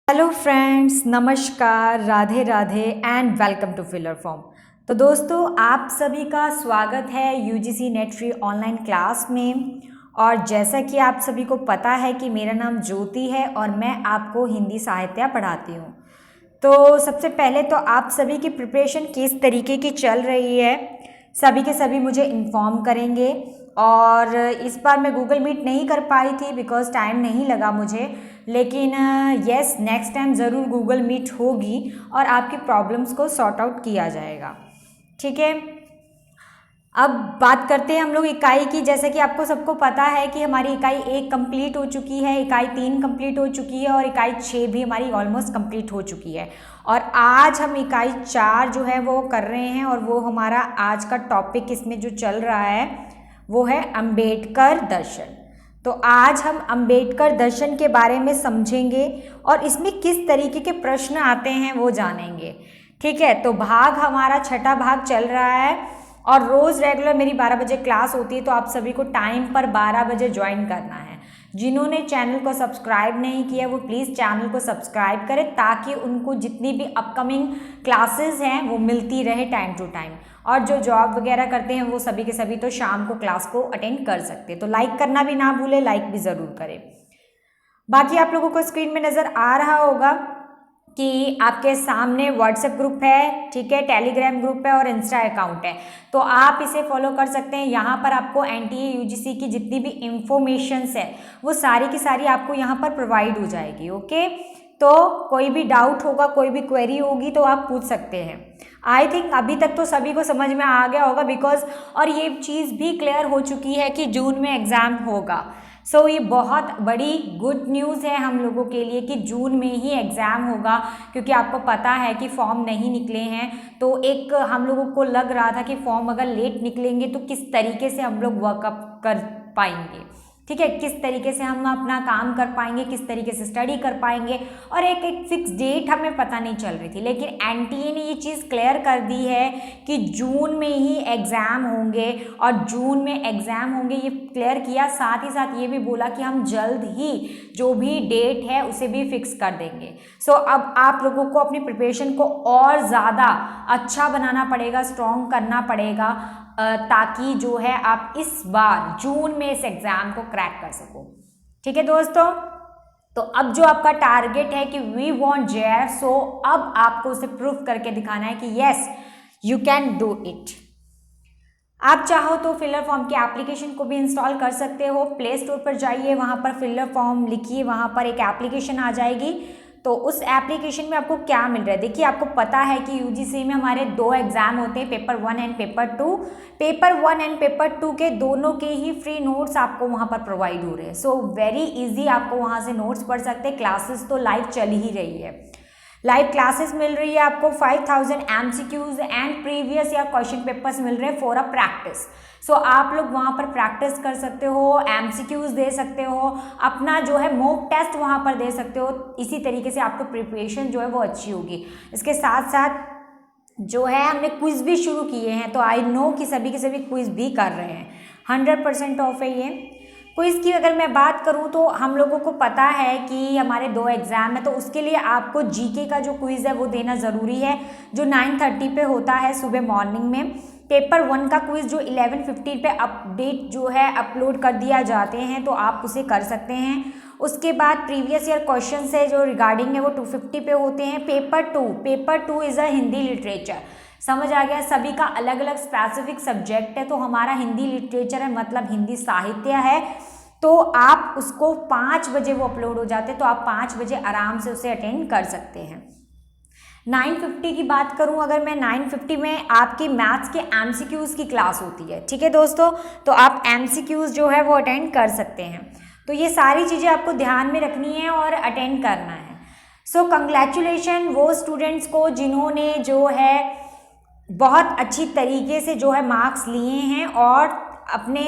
Hello friends, नमस्कार, Radhe Radhe and welcome to filler form. तो दोस्तों, आप सभी का स्वागत है UGC NET free online class में। और जैसा कि आप सभी को पता है कि मेरा नाम ज्योति है और मैं आपको हिंदी साहित्य पढ़ाती हूँ। तो सबसे पहले तो आप सभी की प्रिपरेशन किस तरीके की चल रही है, सभी के सभी मुझे इन्फॉर्म करेंगे। और इस बार मैं गूगल मीट नहीं कर पाई थी बिकॉज़ टाइम नहीं लगा मुझे, लेकिन यस, नेक्स्ट टाइम ज़रूर गूगल मीट होगी और आपकी प्रॉब्लम्स को सॉर्ट आउट किया जाएगा। ठीक है, अब बात करते हैं हम लोग इकाई की। जैसे कि आपको सबको पता है कि हमारी इकाई 1 कंप्लीट हो चुकी है, इकाई 3 कंप्लीट हो चुकी है और इकाई 6 भी हमारी ऑलमोस्ट कंप्लीट हो चुकी है। और आज हम इकाई 4 जो है वो कर रहे हैं और वो हमारा आज का टॉपिक इसमें जो चल रहा है वो है अंबेडकर दर्शन। तो आज हम अंबेडकर दर्शन के बारे में समझेंगे और इसमें किस तरीके के प्रश्न आते हैं वो जानेंगे। ठीक है, तो भाग हमारा छठा भाग चल रहा है और रोज़ रेगुलर मेरी 12 बजे क्लास होती है, तो आप सभी को टाइम पर 12 बजे ज्वाइन करना है। जिन्होंने चैनल को सब्सक्राइब नहीं किया वो प्लीज़ चैनल को सब्सक्राइब करें ताकि उनको जितनी भी अपकमिंग क्लासेस हैं वो मिलती रहे टाइम टू टाइम। और जो जॉब वगैरह करते हैं वो सभी के सभी तो शाम को क्लास को अटेंड कर सकते हैं। तो लाइक करना भी ना भूलें, लाइक भी ज़रूर करें। बाकी आप लोगों को स्क्रीन में नज़र आ रहा होगा कि आपके सामने व्हाट्सएप ग्रुप है, ठीक है, टेलीग्राम ग्रुप है और इंस्टा अकाउंट है। तो आप इसे फॉलो कर सकते हैं। यहाँ पर आपको एनटीए यूजीसी की जितनी भी इंफॉर्मेशंस है वो सारी की सारी आपको यहाँ पर प्रोवाइड हो जाएगी। ओके, तो कोई भी डाउट होगा, कोई भी क्वेरी होगी तो आप पूछ सकते हैं। आई थिंक अभी तक तो सभी को समझ में आ गया होगा बिकॉज और ये चीज़ भी क्लियर हो चुकी है कि जून में एग्ज़ाम होगा। सो ये बहुत बड़ी गुड न्यूज़ है हम लोगों के लिए कि जून में ही एग्ज़ाम होगा, क्योंकि आपको पता है कि फॉर्म नहीं निकले हैं। तो एक हम लोगों को लग रहा था कि फॉर्म अगर लेट निकलेंगे तो किस तरीके से हम लोग वर्कअप कर पाएंगे, ठीक है, किस तरीके से हम अपना काम कर पाएंगे, किस तरीके से स्टडी कर पाएंगे। और एक फिक्स डेट हमें पता नहीं चल रही थी, लेकिन एनटीए ने ये चीज़ क्लियर कर दी है कि जून में ही एग्ज़ाम होंगे और जून में एग्ज़ाम होंगे, ये क्लियर किया। साथ ही साथ ये भी बोला कि हम जल्द ही जो भी डेट है उसे भी फिक्स कर देंगे। सो अब आप लोगों को अपनी प्रिपरेशन को और ज़्यादा अच्छा बनाना पड़ेगा, स्ट्रॉन्ग करना पड़ेगा ताकि जो है आप इस बार जून में इस एग्ज़ाम को क्रैक कर सको। ठीक है दोस्तों, तो अब जो आपका टारगेट है कि वी वांट जेआर, सो अब आपको उसे प्रूफ करके दिखाना है कि yes you can do it. आप चाहो तो फिलर फॉर्म की एप्लीकेशन को भी इंस्टॉल कर सकते हो। प्ले स्टोर पर जाइए, वहाँ पर फिलर फॉर्म लिखिए, वहाँ पर एक एप्लीकेशन आ जाएगी। तो उस एप्लीकेशन में आपको क्या मिल रहा है, देखिए आपको पता है कि यूजीसी में हमारे 2 एग्जाम होते हैं, paper 1 and paper 2। Paper 1 and paper 2 के दोनों के ही फ्री नोट्स आपको वहाँ पर प्रोवाइड हो रहे हैं। सो वेरी इजी, आपको वहाँ से नोट्स पढ़ सकते हैं। क्लासेस तो लाइव चल ही रही है, लाइव क्लासेस मिल रही है आपको। 5000 एमसीक्यूज एंड प्रीवियस या क्वेश्चन पेपर्स मिल रहे हैं फॉर अ प्रैक्टिस। सो आप लोग वहाँ पर प्रैक्टिस कर सकते हो, एमसीक्यूज दे सकते हो, अपना जो है मॉक टेस्ट वहाँ पर दे सकते हो। इसी तरीके से आपको प्रिपरेशन जो है वो अच्छी होगी। इसके साथ साथ जो है हमने क्विज भी शुरू किए हैं, तो आई नो कि सभी के सभी क्विज भी कर रहे हैं। 100% ऑफ है ये क्विज़ की। अगर मैं बात करूं तो हम लोगों को पता है कि हमारे 2 एग्ज़ाम है, तो उसके लिए आपको जीके का जो क्विज़ है वो देना ज़रूरी है, जो 9:30 पे होता है सुबह मॉर्निंग में। पेपर 1 का क्विज़ जो 11:50 पे अपडेट जो है अपलोड कर दिया जाते हैं, तो आप उसे कर सकते हैं। उसके बाद प्रीवियस ईयर क्वेश्चन है जो रिगार्डिंग है वो 250 पे होते हैं। Paper 2 is a Hindi literature. समझ आ गया, सभी का अलग अलग स्पेसिफिक सब्जेक्ट है। तो हमारा हिंदी लिटरेचर है, मतलब हिंदी साहित्य है। तो आप उसको 5 बजे वो अपलोड हो जाते हैं, तो आप 5 बजे आराम से उसे अटेंड कर सकते हैं। 9:50 की बात करूं अगर मैं, 9:50 में आपकी मैथ्स के एमसीक्यूज़ की क्लास होती है। ठीक है दोस्तों, तो आप एमसीक्यूज़ जो है वो अटेंड कर सकते हैं। तो ये सारी चीज़ें आपको ध्यान में रखनी है और अटेंड करना है। सो कंग्रेचुलेशन वो स्टूडेंट्स को जिन्होंने जो है बहुत अच्छी तरीके से जो है मार्क्स लिए हैं और अपने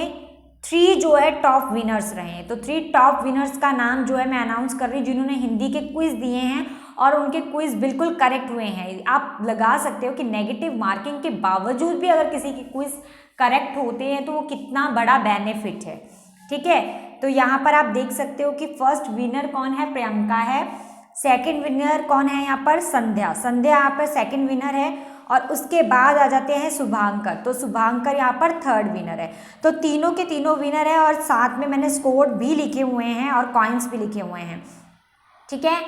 3 जो है टॉप विनर्स रहे हैं। तो 3 टॉप विनर्स का नाम जो है मैं अनाउंस कर रही हूँ, जिन्होंने हिंदी के क्विज दिए हैं और उनके क्विज बिल्कुल करेक्ट हुए हैं। आप लगा सकते हो कि नेगेटिव मार्किंग के बावजूद भी अगर किसी के क्विज करेक्ट होते हैं तो वो कितना बड़ा बेनिफिट है। ठीक है, तो यहाँ पर आप देख सकते हो कि फर्स्ट विनर कौन है, प्रियंका है। सेकंड विनर कौन है यहाँ पर? संध्या। संध्या यहाँ पर सेकंड विनर है और उसके बाद आ जाते हैं शुभांकर, तो शुभांकर यहाँ पर थर्ड विनर है। तो तीनों के तीनों विनर है और साथ में मैंने स्कोर भी लिखे हुए हैं और कॉइन्स भी लिखे हुए हैं, ठीक है।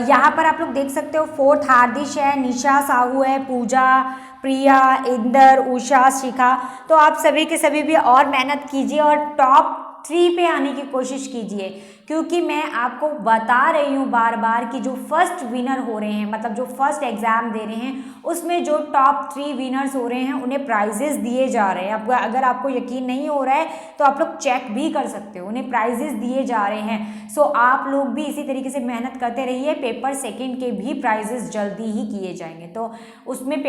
यहाँ पर आप लोग देख सकते हो फोर्थ हार्दिश है, निशा साहू है, पूजा, प्रिया, इंदर, उषा, शिखा। तो आप सभी के सभी भी और मेहनत कीजिए और टॉप 3 पे आने की कोशिश कीजिए, क्योंकि मैं आपको बता रही हूँ बार बार कि जो फर्स्ट विनर हो रहे हैं, मतलब जो फर्स्ट एग्ज़ाम दे रहे हैं, उसमें जो टॉप 3 विनर्स हो रहे हैं उन्हें प्राइजेस दिए जा रहे हैं। अब अगर आपको यकीन नहीं हो रहा है तो आप लोग चेक भी कर सकते हो, उन्हें प्राइजेस दिए जा रहे हैं। सो आप लोग भी इसी तरीके से मेहनत करते रहिए, पेपर सेकेंड के भी प्राइजेस जल्दी ही किए जाएंगे। तो उसमें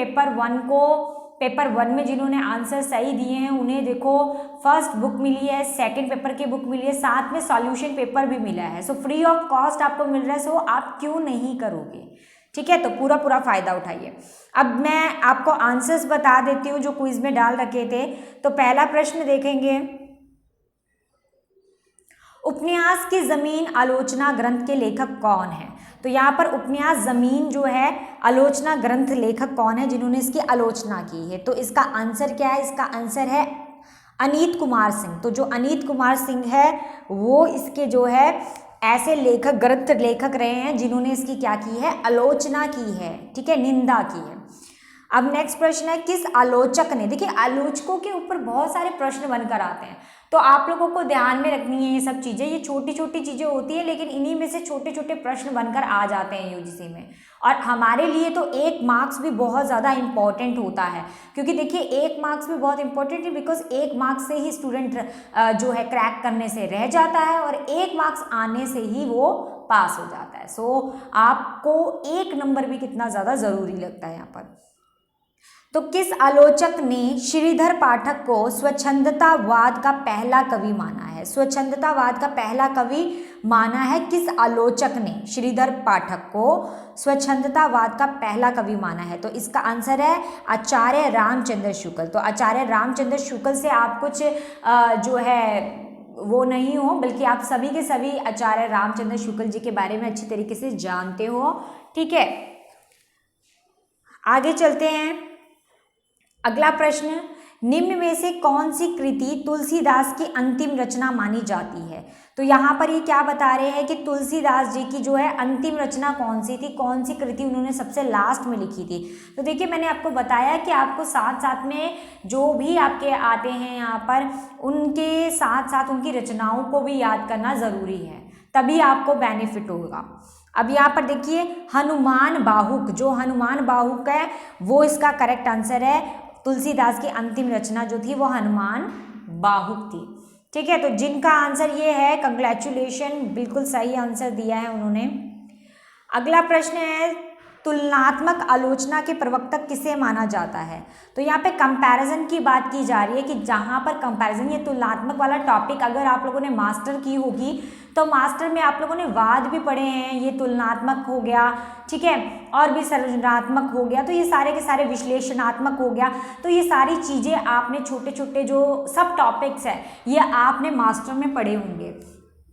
पेपर वन में जिन्होंने आंसर सही दिए हैं उन्हें देखो फर्स्ट बुक मिली है, सेकंड पेपर की बुक मिली है, साथ में सॉल्यूशन पेपर भी मिला है। सो फ्री ऑफ कॉस्ट आपको मिल रहा है, सो आप क्यों नहीं करोगे, ठीक है। तो पूरा फ़ायदा उठाइए। अब मैं आपको आंसर्स बता देती हूँ जो क्विज में डाल रखे थे। तो पहला प्रश्न देखेंगे, उपन्यास की ज़मीन आलोचना ग्रंथ के लेखक कौन है? तो यहाँ पर उपन्यास ज़मीन जो है आलोचना ग्रंथ लेखक कौन है जिन्होंने इसकी आलोचना की है? तो इसका आंसर क्या है? इसका आंसर है अनीत कुमार सिंह। तो जो अनीत कुमार सिंह है वो इसके जो है ऐसे लेखक, ग्रंथ लेखक रहे हैं जिन्होंने इसकी क्या की है? आलोचना की है, ठीक है, निंदा की है। अब नेक्स्ट प्रश्न है, किस आलोचक ने, देखिए आलोचकों के ऊपर बहुत सारे प्रश्न बनकर आते हैं, तो आप लोगों को ध्यान में रखनी है ये सब चीज़ें। ये छोटी छोटी चीज़ें होती है लेकिन इन्हीं में से छोटे छोटे प्रश्न बनकर आ जाते हैं यूजीसी में। और हमारे लिए तो 1 मार्क्स भी बहुत ज़्यादा इंपॉर्टेंट होता है, क्योंकि देखिए 1 मार्क्स भी बहुत इंपॉर्टेंट है, बिकॉज 1 मार्क्स से ही स्टूडेंट जो है क्रैक करने से रह जाता है और 1 मार्क्स आने से ही वो पास हो जाता है। सो आपको 1 नंबर भी कितना ज़्यादा ज़रूरी लगता है यहाँ पर। तो किस आलोचक ने श्रीधर पाठक को स्वच्छंदतावाद का पहला कवि माना है? स्वच्छंदतावाद का पहला कवि माना है किस आलोचक ने श्रीधर पाठक को स्वच्छंदतावाद का पहला कवि माना है? तो इसका आंसर है आचार्य रामचंद्र शुक्ल। तो आचार्य रामचंद्र शुक्ल से आप कुछ जो है वो नहीं हो, बल्कि आप सभी के सभी आचार्य रामचंद्र शुक्ल जी के बारे में अच्छी तरीके से जानते हो, ठीक है। आगे चलते हैं। अगला प्रश्न, निम्न में से कौन सी कृति तुलसीदास की अंतिम रचना मानी जाती है? तो यहाँ पर ये क्या बता रहे हैं कि तुलसीदास जी की जो है अंतिम रचना कौन सी थी, कौन सी कृति उन्होंने सबसे लास्ट में लिखी थी? तो देखिए मैंने आपको बताया कि आपको साथ साथ में जो भी आपके आते हैं यहाँ पर उनके साथ साथ उनकी रचनाओं को भी याद करना ज़रूरी है, तभी आपको बेनिफिट होगा। अब यहाँ पर देखिए हनुमान बाहुक, जो हनुमान बाहुक है वो इसका करेक्ट आंसर है। तुलसीदास की अंतिम रचना जो थी वो हनुमान बाहुक थी, ठीक है। तो जिनका आंसर ये है, कंग्रेचुलेशन, बिल्कुल सही आंसर दिया है उन्होंने। अगला प्रश्न है, तुलनात्मक आलोचना के प्रवर्तक किसे माना जाता है? तो यहाँ पे कंपैरिजन की बात की जा रही है कि जहाँ पर कंपैरिजन, ये तुलनात्मक वाला टॉपिक अगर आप लोगों ने मास्टर की होगी तो मास्टर में आप लोगों ने वाद भी पढ़े हैं, ये तुलनात्मक हो गया, ठीक है, और भी सर्जनात्मक हो गया, तो ये सारे के सारे विश्लेषणात्मक हो गया। तो ये सारी चीज़ें आपने छोटे छोटे जो सब टॉपिक्स है ये आपने मास्टर में पढ़े होंगे।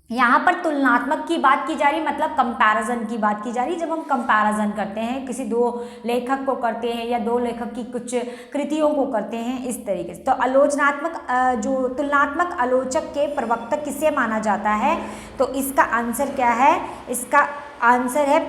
यहाँ पर तुलनात्मक की बात की जा रही है, मतलब कंपैरिजन की बात की जा रही है। जब हम कंपैरिजन करते हैं, किसी 2 लेखक को करते हैं या 2 लेखक की कुछ कृतियों को करते हैं, इस तरीके से। तो आलोचनात्मक जो तुलनात्मक आलोचक के प्रवक्ता किसे माना जाता है? तो इसका आंसर क्या है? इसका आंसर है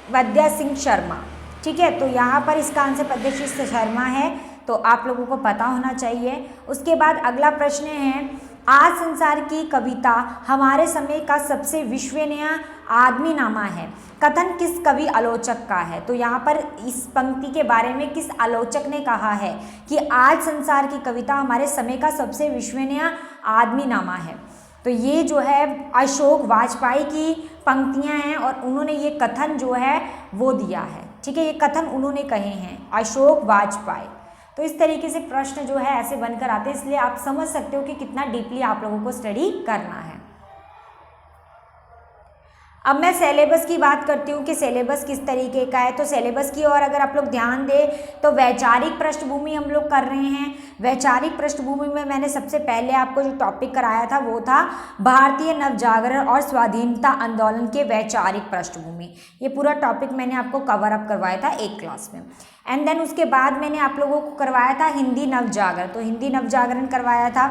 पद्या सिंह शर्मा, ठीक है। तो यहाँ पर इसका आंसर पद्या सिंह शर्मा है, तो आप लोगों को पता होना चाहिए। उसके बाद अगला प्रश्न है, आज संसार की कविता हमारे समय का सबसे विश्वसनीय आदमीनामा है, कथन किस कवि आलोचक का है? तो यहाँ पर इस पंक्ति के बारे में किस आलोचक ने कहा है कि आज संसार की कविता हमारे समय का सबसे विश्वसनीय आदमीनामा है? तो ये जो है अशोक वाजपेयी की पंक्तियाँ हैं और उन्होंने ये कथन जो है वो दिया है, ठीक है, ये कथन उन्होंने कहे हैं, अशोक वाजपेयी। तो इस तरीके से प्रश्न जो है ऐसे बनकर आते हैं, इसलिए आप समझ सकते हो कि कितना डीपली आप लोगों को स्टडी करना है। अब मैं सिलेबस की बात करती हूँ कि सिलेबस किस तरीके का है। तो सिलेबस की ओर अगर आप लोग ध्यान दें तो वैचारिक पृष्ठभूमि हम लोग कर रहे हैं। वैचारिक पृष्ठभूमि में मैंने सबसे पहले आपको जो टॉपिक कराया था वो था भारतीय नवजागरण और स्वाधीनता आंदोलन के वैचारिक पृष्ठभूमि। ये पूरा टॉपिक मैंने आपको कवर अप करवाया था एक क्लास में। एंड देन उसके बाद मैंने आप लोगों को करवाया था हिंदी नवजागरण, तो हिंदी नवजागरण करवाया था।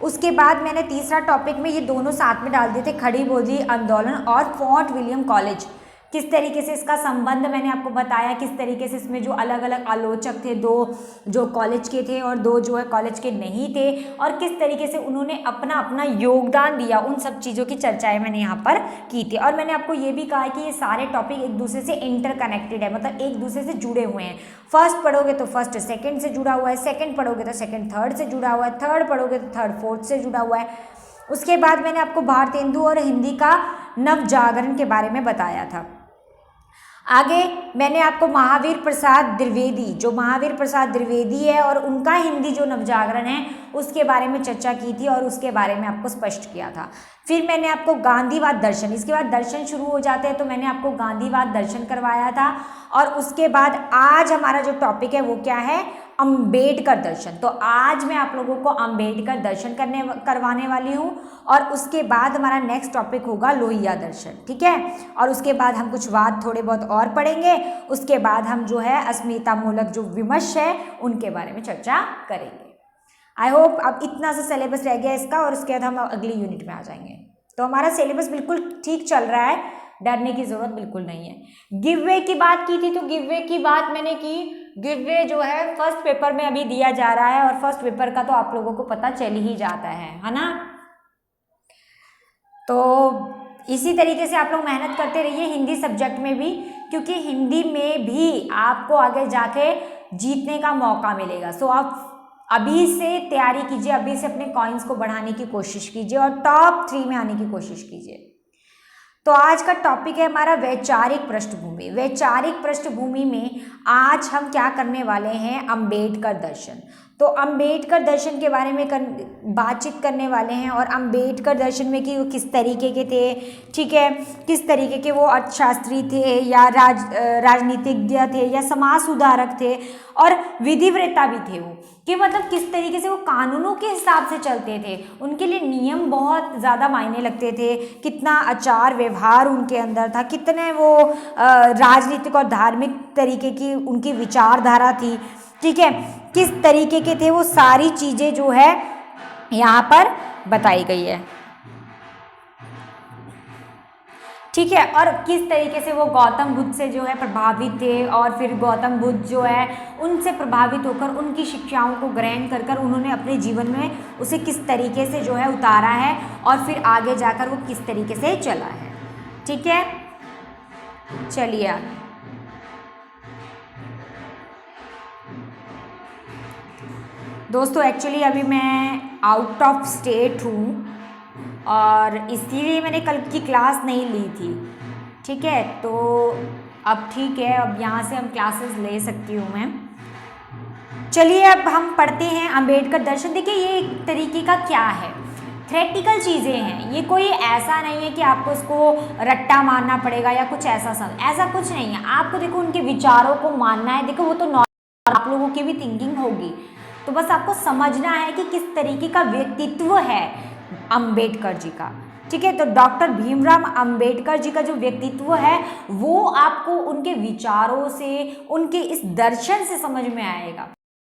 उसके बाद मैंने तीसरा टॉपिक में ये दोनों साथ में डाल दिए थे, खड़ी बोली आंदोलन और फोर्ट विलियम कॉलेज। किस तरीके से इसका संबंध मैंने आपको बताया, किस तरीके से इसमें जो अलग अलग आलोचक थे, दो जो कॉलेज के थे और दो जो है कॉलेज के नहीं थे, और किस तरीके से उन्होंने अपना अपना योगदान दिया, उन सब चीज़ों की चर्चाएं मैंने यहाँ पर की थी। और मैंने आपको ये भी कहा कि ये सारे टॉपिक एक दूसरे से इंटरकनेक्टेड है, मतलब एक दूसरे से जुड़े हुए हैं। फर्स्ट पढ़ोगे तो फर्स्ट सेकंड से जुड़ा हुआ है, सेकंड पढ़ोगे तो सेकंड थर्ड से जुड़ा हुआ है, थर्ड पढ़ोगे तो थर्ड फोर्थ से जुड़ा हुआ है। उसके बाद मैंने आपको भारतेंदु और हिंदी का नवजागरण के बारे में बताया था। आगे मैंने आपको महावीर प्रसाद द्विवेदी, जो महावीर प्रसाद द्विवेदी है और उनका हिंदी जो नवजागरण है उसके बारे में चर्चा की थी और उसके बारे में आपको स्पष्ट किया था। फिर मैंने आपको गांधीवाद दर्शन, इसके बाद दर्शन शुरू हो जाते हैं, तो मैंने आपको गांधीवाद दर्शन करवाया था। और उसके बाद आज हमारा जो टॉपिक है वो क्या है, अंबेडकर दर्शन। तो आज मैं आप लोगों को अंबेडकर दर्शन करवाने वाली हूँ। और उसके बाद हमारा नेक्स्ट टॉपिक होगा लोहिया दर्शन, ठीक है। और उसके बाद हम कुछ वाद थोड़े बहुत और पढ़ेंगे। उसके बाद हम जो है अस्मितामूलक जो विमर्श है उनके बारे में चर्चा करेंगे। आई होप अब इतना सा सिलेबस रह गया इसका, और उसके बाद हम अगली यूनिट में आ जाएंगे। तो हमारा सिलेबस बिल्कुल ठीक चल रहा है, डरने की ज़रूरत बिल्कुल नहीं है। गिव वे की बात की थी, तो गिव वे की बात मैंने की। गिव वे जो है फर्स्ट पेपर में अभी दिया जा रहा है, और फर्स्ट पेपर का तो आप लोगों को पता चल ही जाता है ना। तो इसी तरीके से आप लोग मेहनत करते रहिए हिंदी सब्जेक्ट में भी, क्योंकि हिंदी में भी आपको आगे जाके जीतने का मौका मिलेगा। सो आप अभी से तैयारी कीजिए, अभी से अपने कॉइन्स को बढ़ाने की कोशिश कीजिए और टॉप 3 में आने की कोशिश कीजिए। तो आज का टॉपिक है हमारा वैचारिक पृष्ठभूमि। वैचारिक पृष्ठभूमि में आज हम क्या करने वाले हैं, अंबेडकर दर्शन। तो अंबेडकर दर्शन के बारे में बातचीत करने वाले हैं, और अंबेडकर दर्शन में कि वो किस तरीके के थे, ठीक है, किस तरीके के वो अर्थशास्त्री थे या राजनीतिज्ञ थे या समाज सुधारक थे, और विधिवेत्ता भी थे वो, कि मतलब किस तरीके से वो कानूनों के हिसाब से चलते थे। उनके लिए नियम बहुत ज़्यादा मायने लगते थे, कितना आचार व्यवहार उनके अंदर था, कितने वो राजनीतिक और धार्मिक तरीके की उनकी विचारधारा थी, ठीक है, किस तरीके के थे, वो सारी चीज़ें जो है यहाँ पर बताई गई है, ठीक है। और किस तरीके से वो गौतम बुद्ध से जो है प्रभावित थे, और फिर गौतम बुद्ध जो है उनसे प्रभावित होकर उनकी शिक्षाओं को ग्रहण कर कर उन्होंने अपने जीवन में उसे किस तरीके से जो है उतारा है, और फिर आगे जाकर वो किस तरीके से चला है, ठीक है। चलिए आगे। दोस्तों एक्चुअली अभी मैं आउट ऑफ स्टेट हूँ, और इसीलिए मैंने कल की क्लास नहीं ली थी, ठीक है। तो अब ठीक है, अब यहाँ से हम क्लासेस ले सकती हूँ मैं। चलिए अब हम पढ़ते हैं अंबेडकर दर्शन। देखिए ये एक तरीके का क्या है, थ्योरेटिकल चीज़ें हैं, ये कोई ऐसा नहीं है कि आपको इसको रट्टा मारना पड़ेगा या कुछ ऐसा कुछ नहीं है। आपको देखो उनके विचारों को मानना है, देखो वो तो नॉर्मल आप लोगों की भी थिंकिंग होगी, तो बस आपको समझना है कि किस तरीके का व्यक्तित्व है अंबेडकर जी का, ठीक है। तो डॉक्टर भीमराव अंबेडकर जी का जो व्यक्तित्व है वो आपको उनके विचारों से, उनके इस दर्शन से समझ में आएगा।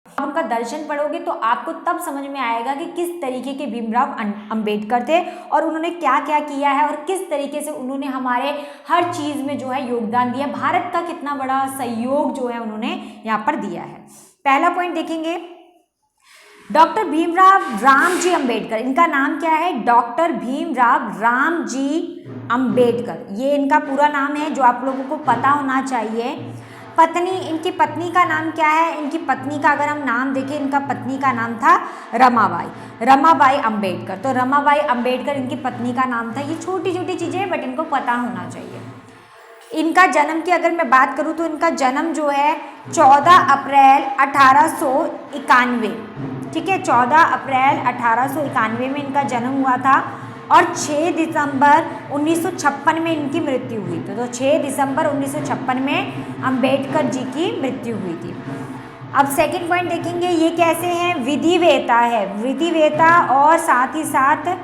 आप उनका दर्शन पढ़ोगे तो आपको तब समझ में आएगा कि किस तरीके के भीमराव अंबेडकर थे, और उन्होंने क्या क्या किया है, और किस तरीके से उन्होंने हमारे हर चीज़ में जो है योगदान दिया, भारत का कितना बड़ा सहयोग जो है उन्होंने यहाँ पर दिया है। पहला पॉइंट देखेंगे, डॉक्टर भीमराव रामजी अंबेडकर, इनका नाम क्या है, डॉक्टर भीमराव रामजी अंबेडकर, ये इनका पूरा नाम है जो आप लोगों को पता होना चाहिए। पत्नी, इनकी पत्नी का नाम क्या है, इनकी पत्नी का अगर हम नाम देखें, इनका पत्नी का नाम था रमाबाई अंबेडकर। तो रमाबाई अंबेडकर इनकी पत्नी का नाम था। ये छोटी छोटी चीज़ें हैं बट इनको पता होना चाहिए। इनका जन्म की अगर मैं बात करूं तो इनका जन्म जो है 14 अप्रैल 1891, ठीक है, 14 अप्रैल 1891 में इनका जन्म हुआ था। और 6 दिसंबर 1956 में इनकी मृत्यु हुई थी। तो 6 दिसंबर 1956 में अंबेडकर जी की मृत्यु हुई थी। अब सेकंड पॉइंट देखेंगे, ये कैसे हैं, विधिवेता है, विधिवेता और साथ ही साथ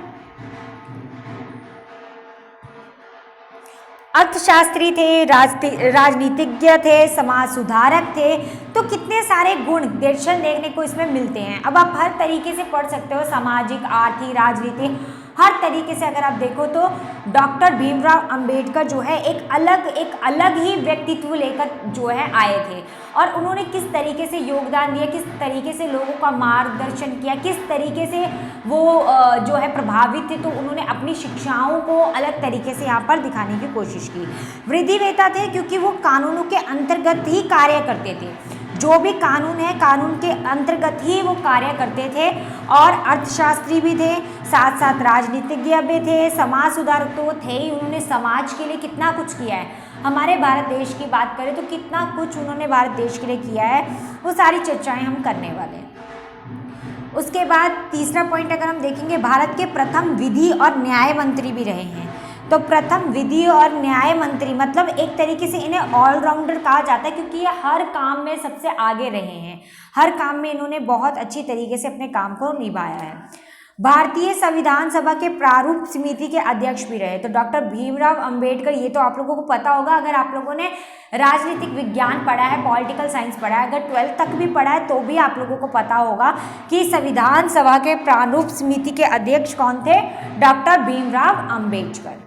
अर्थशास्त्री थे, राजनीतिज्ञ थे, समाज सुधारक थे। तो कितने सारे गुण दर्शन देखने को इसमें मिलते हैं। अब आप हर तरीके से पढ़ सकते हो, सामाजिक, आर्थिक, राजनीतिक, हर तरीके से अगर आप देखो तो डॉक्टर भीमराव अंबेडकर जो है एक अलग ही व्यक्तित्व लेकर जो है आए थे। और उन्होंने किस तरीके से योगदान दिया, किस तरीके से लोगों का मार्गदर्शन किया, किस तरीके से वो जो है प्रभावित थे, तो उन्होंने अपनी शिक्षाओं को अलग तरीके से यहाँ पर दिखाने की कोशिश की। विधिवेता थे क्योंकि वो कानूनों के अंतर्गत ही कार्य करते थे, जो भी कानून है कानून के अंतर्गत ही वो कार्य करते थे। और अर्थशास्त्री भी थे, साथ साथ राजनीतिज्ञ भी थे, समाज सुधारक तो थे ही। उन्होंने समाज के लिए कितना कुछ किया है। हमारे भारत देश की बात करें तो कितना कुछ उन्होंने भारत देश के लिए किया है, वो सारी चर्चाएं हम करने वाले हैं। उसके बाद तीसरा पॉइंट अगर हम देखेंगे, भारत के प्रथम विधि और न्याय मंत्री भी रहे हैं। तो प्रथम विधि और न्याय मंत्री मतलब एक तरीके से इन्हें ऑलराउंडर कहा जाता है, क्योंकि ये हर काम में सबसे आगे रहे हैं। हर काम में इन्होंने बहुत अच्छी तरीके से अपने काम को निभाया है। भारतीय संविधान सभा के प्रारूप समिति के अध्यक्ष भी रहे। तो डॉक्टर भीमराव अंबेडकर, ये तो आप लोगों को पता होगा अगर आप लोगों ने राजनीतिक विज्ञान पढ़ा है, पॉलिटिकल साइंस पढ़ा है, अगर 12th तक भी पढ़ा है तो भी आप लोगों को पता होगा कि संविधान सभा के प्रारूप समिति के अध्यक्ष कौन थे, डॉक्टर भीमराव अंबेडकर।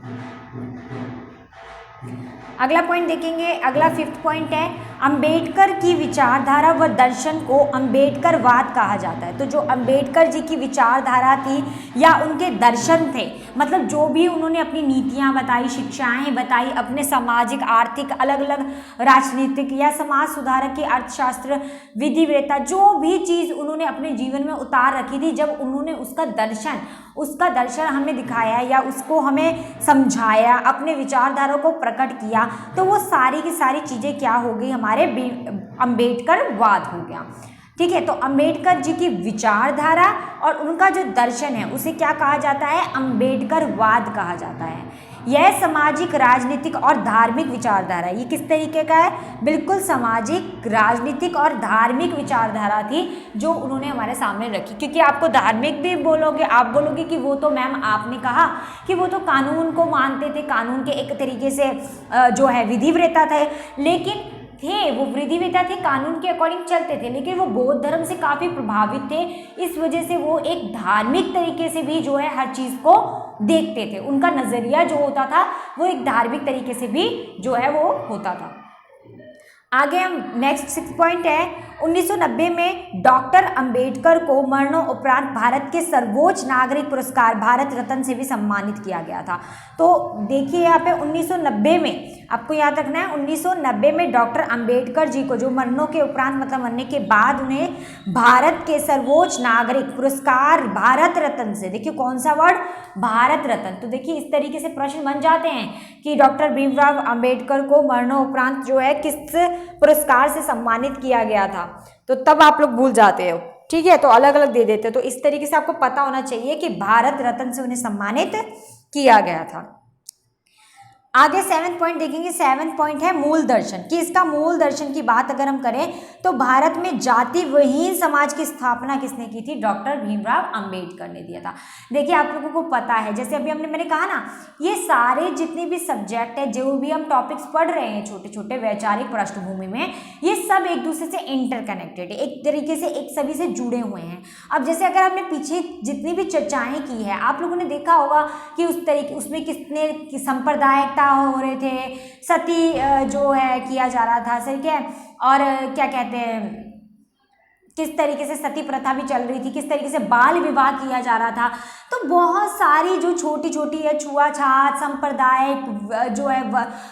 अगला पॉइंट देखेंगे, अगला 5th पॉइंट है, अंबेडकर की विचारधारा व दर्शन को अंबेडकरवाद कहा जाता है। तो जो अंबेडकर जी की विचारधारा थी या उनके दर्शन थे, मतलब जो भी उन्होंने अपनी नीतियां बताई, शिक्षाएं बताई, अपने सामाजिक, आर्थिक, अलग अलग राजनीतिक या समाज सुधारक की, अर्थशास्त्र, विधिवेता, जो भी चीज़ उन्होंने अपने जीवन में उतार रखी थी, जब उन्होंने उसका दर्शन हमें दिखाया या उसको हमें समझाया, अपने विचारधारा को प्रकट किया, तो वो सारी की सारी चीज़ें क्या हो गई, हमारे अंबेडकरवाद हो गया। ठीक है, तो अंबेडकर जी की विचारधारा और उनका जो दर्शन है उसे क्या कहा जाता है, अंबेडकरवाद कहा जाता है। यह सामाजिक, राजनीतिक और धार्मिक विचारधारा, ये किस तरीके का है, बिल्कुल सामाजिक, राजनीतिक और धार्मिक विचारधारा थी जो उन्होंने हमारे सामने रखी। क्योंकि आपको धार्मिक भी बोलोगे, आप बोलोगे कि वो तो मैम आपने कहा कि वो तो कानून को मानते थे, कानून के एक तरीके से जो है विधिवेता थे, लेकिन वो विधिवेता थे, कानून के अकॉर्डिंग चलते थे, लेकिन वो बौद्ध धर्म से काफ़ी प्रभावित थे। इस वजह से वो एक धार्मिक तरीके से भी जो है हर चीज़ को देखते थे। उनका नज़रिया जो होता था वो एक धार्मिक तरीके से भी जो है वो होता था। आगे हम नेक्स्ट 6th पॉइंट है, 1990 में डॉक्टर अंबेडकर को मरणोपरांत भारत के सर्वोच्च नागरिक पुरस्कार भारत रत्न से भी सम्मानित किया गया था। तो देखिए यहाँ पे 1990 में, आपको याद रखना है, 1990 में डॉक्टर अंबेडकर जी को जो मरणों के उपरांत मतलब मरने के बाद उन्हें भारत के सर्वोच्च नागरिक पुरस्कार भारत रत्न से, देखिए कौन सा वर्ड, भारत रत्न। तो देखिए इस तरीके से प्रश्न बन जाते हैं कि डॉक्टर भीमराव अंबेडकर को मरणोपरांत जो है किस पुरस्कार से सम्मानित किया गया था, तो तब आप लोग भूल जाते हो। ठीक है, तो अलग अलग दे देते हो। तो इस तरीके से आपको पता होना चाहिए कि भारत रत्न से उन्हें सम्मानित किया गया था। आगे 7th पॉइंट देखेंगे। 7th पॉइंट है मूल दर्शन, कि इसका मूल दर्शन की बात अगर हम करें तो भारत में जाति विहीन समाज की स्थापना किसने की थी, डॉक्टर भीमराव अंबेडकर ने दिया था। देखिए आप लोगों को पता है, जैसे अभी मैंने कहा ना, ये सारे जितने भी सब्जेक्ट है, जो भी हम टॉपिक्स पढ़ रहे हैं छोटे छोटे वैचारिक पृष्ठभूमि में, ये सब एक दूसरे से इंटरकनेक्टेड है, एक तरीके से एक सभी से जुड़े हुए हैं। अब जैसे अगर आपने पीछे जितनी भी चर्चाएं की है, आप लोगों ने देखा होगा कि उस तरीके उसमें कितने सांप्रदायिक हो रहे थे, सती जो है किया जा रहा था, सही क्या, और क्या कहते हैं, किस तरीके से सती प्रथा भी चल रही थी, किस तरीके से बाल विवाह किया जा रहा था। तो बहुत सारी जो छोटी छोटी है छुआछात, सांप्रदायिक जो है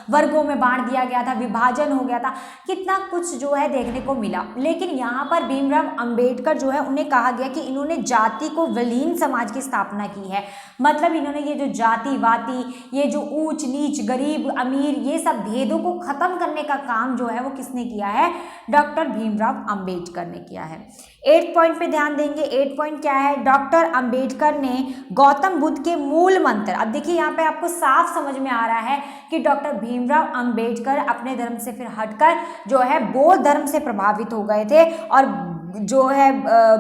वर्गों में बांट दिया गया था, विभाजन हो गया था, कितना कुछ जो है देखने को मिला। लेकिन यहाँ पर भीमराव अंबेडकर जो है उन्हें कहा गया कि इन्होंने जाति को विलीन समाज की स्थापना की है। मतलब इन्होंने ये जो जाति वाति, ये जो ऊंच नीच, गरीब अमीर, ये सब भेदों को खत्म करने का काम जो है वो किसने किया है, डॉक्टर भीमराव अंबेडकर ने किया है। है। 8 पॉइंट पे ध्यान देंगे। 8 पॉइंट क्या है? डॉक्टर अंबेडकर ने गौतम बुद्ध के मूल मंत्र, अब देखिए यहाँ पे आपको साफ समझ में आ रहा है कि डॉक्टर भीमराव अंबेडकर अपने धर्म से फिर हटकर जो है बौद्ध धर्म से प्रभावित हो गए थे और जो है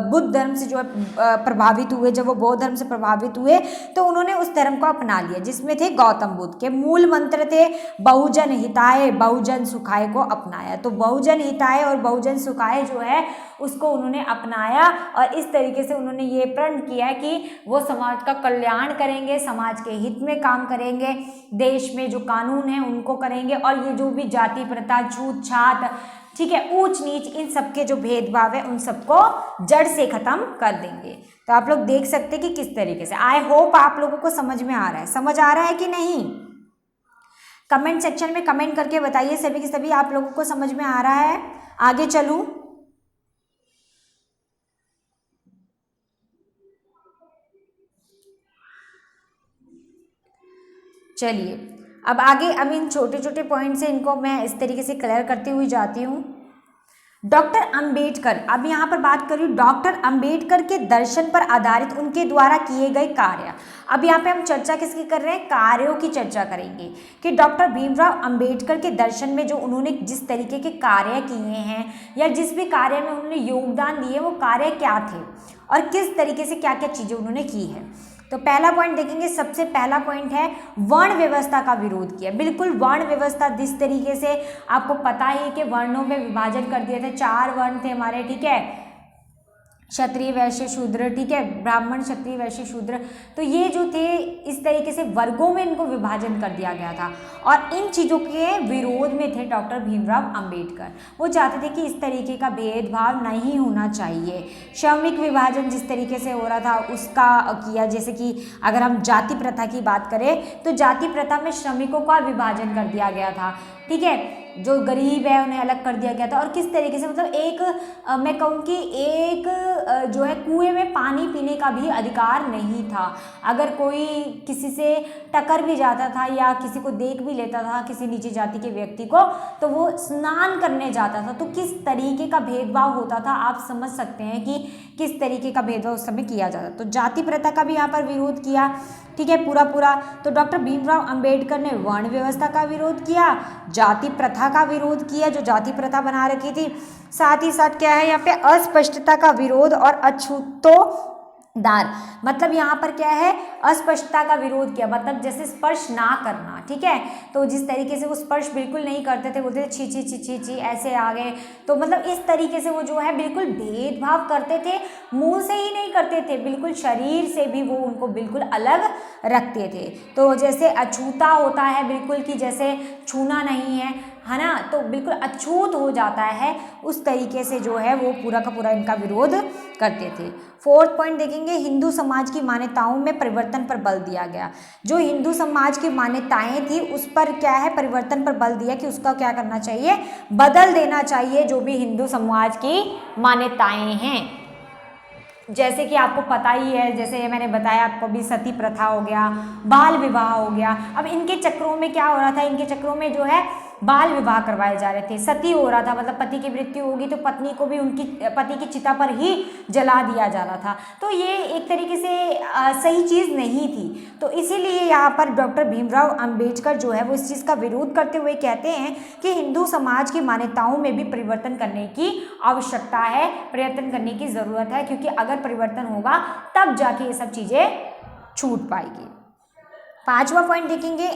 बुद्ध धर्म से जो है प्रभावित हुए। जब वो बौद्ध धर्म से प्रभावित हुए तो उन्होंने उस धर्म को अपना लिया जिसमें थे गौतम बुद्ध के मूल मंत्र थे बहुजन हिताय बहुजन सुखाय को अपनाया। तो बहुजन हिताय और बहुजन सुखाय जो है उसको उन्होंने अपनाया और इस तरीके से उन्होंने ये प्रण किया कि वो समाज का कल्याण करेंगे, समाज के हित में काम करेंगे, देश में जो कानून है उनको करेंगे और ये जो भी जाति प्रथा, छूत छात, ठीक है, ऊंच नीच, इन सब के जो भेदभाव है उन सबको जड़ से खत्म कर देंगे। तो आप लोग देख सकते हैं कि किस तरीके से, आई होप आप लोगों को समझ में आ रहा है। समझ आ रहा है कि नहीं? कमेंट सेक्शन में कमेंट करके बताइए सभी के सभी आप लोगों को समझ में आ रहा है। आगे चलूं, चलिए अब आगे, अब इन छोटे छोटे पॉइंट से इनको मैं इस तरीके से क्लियर करती हुई जाती हूँ। डॉक्टर अंबेडकर, अब यहाँ पर बात करूँ डॉक्टर अंबेडकर के दर्शन पर आधारित उनके द्वारा किए गए कार्य। अब यहाँ पे हम चर्चा किसकी कर रहे हैं? कार्यों की चर्चा करेंगे कि डॉक्टर भीमराव अंबेडकर के दर्शन में जो उन्होंने जिस तरीके के कार्य किए हैं या जिस भी कार्य में उन्होंने योगदान दिए वो कार्य क्या थे और किस तरीके से क्या क्या चीज़ें उन्होंने की है। तो पहला पॉइंट देखेंगे, सबसे पहला पॉइंट है वर्ण व्यवस्था का विरोध किया। बिल्कुल वर्ण व्यवस्था जिस तरीके से आपको पता ही कि वर्णों में विभाजन कर दिए थे, 4 वर्ण थे हमारे, ठीक है, क्षत्रिय वैश्य शूद्र, ठीक है, ब्राह्मण क्षत्रिय वैश्य शूद्र। तो ये जो थे इस तरीके से वर्गों में इनको विभाजन कर दिया गया था और इन चीज़ों के विरोध में थे डॉक्टर भीमराव अंबेडकर। वो चाहते थे कि इस तरीके का भेदभाव नहीं होना चाहिए। श्रमिक विभाजन जिस तरीके से हो रहा था उसका किया, जैसे कि अगर हम जाति प्रथा की बात करें तो जाति प्रथा में श्रमिकों का विभाजन कर दिया गया था, ठीक है, जो गरीब है उन्हें अलग कर दिया गया था। और किस तरीके से, मतलब एक मैं कहूँ कि एक जो है कुएं में पानी पीने का भी अधिकार नहीं था। अगर कोई किसी से टकर भी जाता था या किसी को देख भी लेता था, किसी नीची जाति के व्यक्ति को, तो वो स्नान करने जाता था। तो किस तरीके का भेदभाव होता था आप समझ सकते हैं कि किस तरीके का भेदभाव उस समय किया जाता। तो जाति प्रथा का भी यहाँ पर विरोध किया, ठीक है, पूरा। तो डॉक्टर भीमराव अंबेडकर ने वर्ण व्यवस्था का विरोध किया, जाति प्रथा का विरोध किया, जो जाति प्रथा बना रखी थी, साथ ही साथ क्या है यहाँ पे अस्पष्टता का विरोध और अछूतोदार, मतलब यहाँ पर क्या है, अस्पष्टता का विरोध किया, मतलब जैसे स्पर्श ना करना, ठीक है। तो जिस तरीके से वो स्पर्श बिल्कुल नहीं करते थे, बोलते थे छी छी छी छी छी, ऐसे आ गए। तो मतलब इस तरीके से वो जो है बिल्कुल भेदभाव करते थे, मुंह से ही नहीं करते थे, बिल्कुल शरीर से भी वो उनको बिल्कुल अलग रखते थे। तो जैसे अछूता होता है बिल्कुल कि जैसे छूना नहीं है ना, तो बिल्कुल अछूत हो जाता है, उस तरीके से जो है वो पूरा का पूरा इनका विरोध करते थे। 4th पॉइंट देखेंगे, हिंदू समाज की मान्यताओं में परिवर्तन पर बल दिया गया। जो हिंदू समाज की मान्यताएं थी उस पर क्या है, परिवर्तन पर बल दिया कि उसका क्या करना चाहिए, बदल देना चाहिए जो भी हिंदू समाज की मान्यताएं हैं। जैसे कि आपको पता ही है, जैसे मैंने बताया आपको भी, सती प्रथा हो गया, बाल विवाह हो गया। अब इनके चक्रों में क्या हो रहा था, इनके चक्रों में जो है बाल विवाह करवाए जा रहे थे, सती हो रहा था, मतलब पति की मृत्यु होगी तो पत्नी को भी उनकी पति की चिता पर ही जला दिया जा रहा था। तो ये एक तरीके से सही चीज़ नहीं थी। तो इसीलिए यहाँ पर डॉक्टर भीमराव अंबेडकर जो है वो इस चीज़ का विरोध करते हुए कहते हैं कि हिंदू समाज की मान्यताओं में भी परिवर्तन करने की आवश्यकता है, परिवर्तन करने की ज़रूरत है, क्योंकि अगर परिवर्तन होगा तब जाके ये सब चीज़ें छूट पाएगी। 5वां पॉइंट देखेंगे,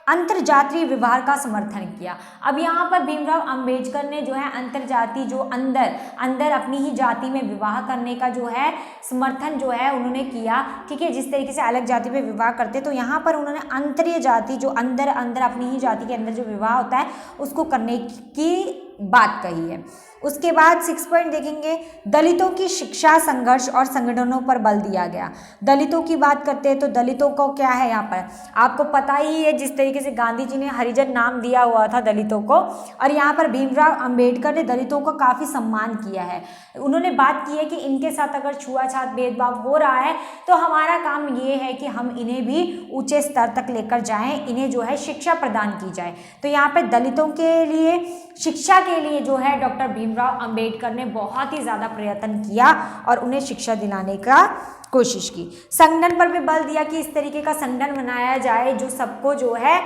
अंतरजातीय विवाह का समर्थन किया। अब यहाँ पर भीमराव अंबेडकर ने जो है अंतरजातीय, जो अंदर अपनी ही जाति में विवाह करने का जो है समर्थन जो है उन्होंने किया, ठीक है। जिस तरीके से अलग जाति में विवाह करते, तो यहाँ पर उन्होंने अंतरीय जाति, जो अंदर अपनी ही जाति के अंदर जो विवाह होता है उसको करने की बात कही है। उसके बाद 6 पॉइंट देखेंगे, दलितों की शिक्षा, संघर्ष और संगठनों पर बल दिया गया। दलितों की बात करते हैं तो दलितों को क्या है, यहाँ पर आपको पता ही है जिस तरीके से गांधी जी ने हरिजन नाम दिया हुआ था दलितों को, और यहाँ पर भीमराव अंबेडकर ने दलितों को काफ़ी सम्मान किया है। उन्होंने बात की है कि इनके साथ अगर छुआछूत भेदभाव हो रहा है तो हमारा काम ये है कि हम इन्हें भी ऊंचे स्तर तक लेकर जाएं, इन्हें जो है शिक्षा प्रदान की जाए। तो यहाँ पर दलितों के लिए शिक्षा के लिए जो है डॉक्टर भीमराव अंबेडकर ने बहुत ही ज़्यादा प्रयत्न किया और उन्हें शिक्षा दिलाने का कोशिश की। संगठन पर भी बल दिया कि इस तरीके का संगठन बनाया जाए जो सबको जो है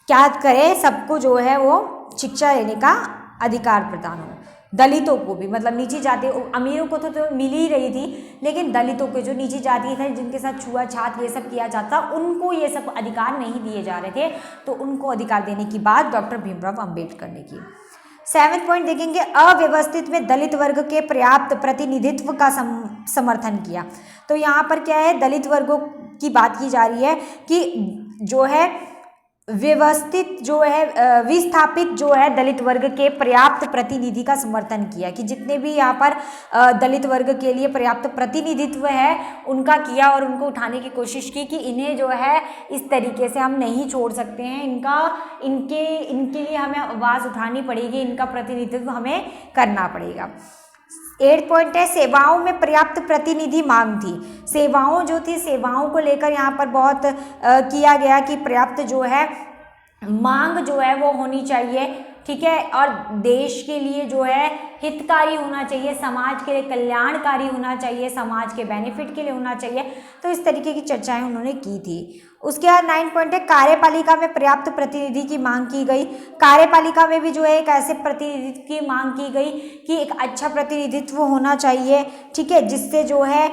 क्या करे, सबको जो है वो शिक्षा लेने का अधिकार प्रदान हो। दलितों को भी, मतलब नीची जाति, अमीरों को तो मिल ही रही थी, लेकिन दलितों के जो नीची जाति थे जिनके साथ छुआछात ये सब किया जाता, उनको ये सब अधिकार नहीं दिए जा रहे थे, तो उनको अधिकार देने की बात डॉक्टर भीमराव अंबेडकर ने की। 7वां पॉइंट देखेंगे, अव्यवस्थित में दलित वर्ग के पर्याप्त प्रतिनिधित्व का समर्थन किया। तो यहाँ पर क्या है, दलित वर्गों की बात की जा रही है कि जो है व्यवस्थित जो है विस्थापित जो है दलित वर्ग के पर्याप्त प्रतिनिधि का समर्थन किया, कि जितने भी यहाँ पर दलित वर्ग के लिए पर्याप्त प्रतिनिधित्व है उनका किया और उनको उठाने की कोशिश की कि इन्हें जो है इस तरीके से हम नहीं छोड़ सकते हैं, इनके लिए हमें आवाज़ उठानी पड़ेगी, इनका प्रतिनिधित्व हमें करना पड़ेगा। 8 पॉइंट है, सेवाओं में पर्याप्त प्रतिनिधि मांग थी। सेवाओं जो थी, सेवाओं को लेकर यहाँ पर बहुत किया गया कि पर्याप्त जो है मांग जो है वो होनी चाहिए, ठीक है, और देश के लिए जो है हितकारी होना चाहिए, समाज के लिए कल्याणकारी होना चाहिए, समाज के बेनिफिट के लिए होना चाहिए। तो इस तरीके की चर्चाएं उन्होंने की थी। उसके बाद 9 पॉइंट है, कार्यपालिका में पर्याप्त प्रतिनिधि की मांग की गई। कार्यपालिका में भी जो है एक ऐसे प्रतिनिधित्व की मांग की गई कि एक अच्छा प्रतिनिधित्व होना चाहिए, ठीक है, जिससे जो है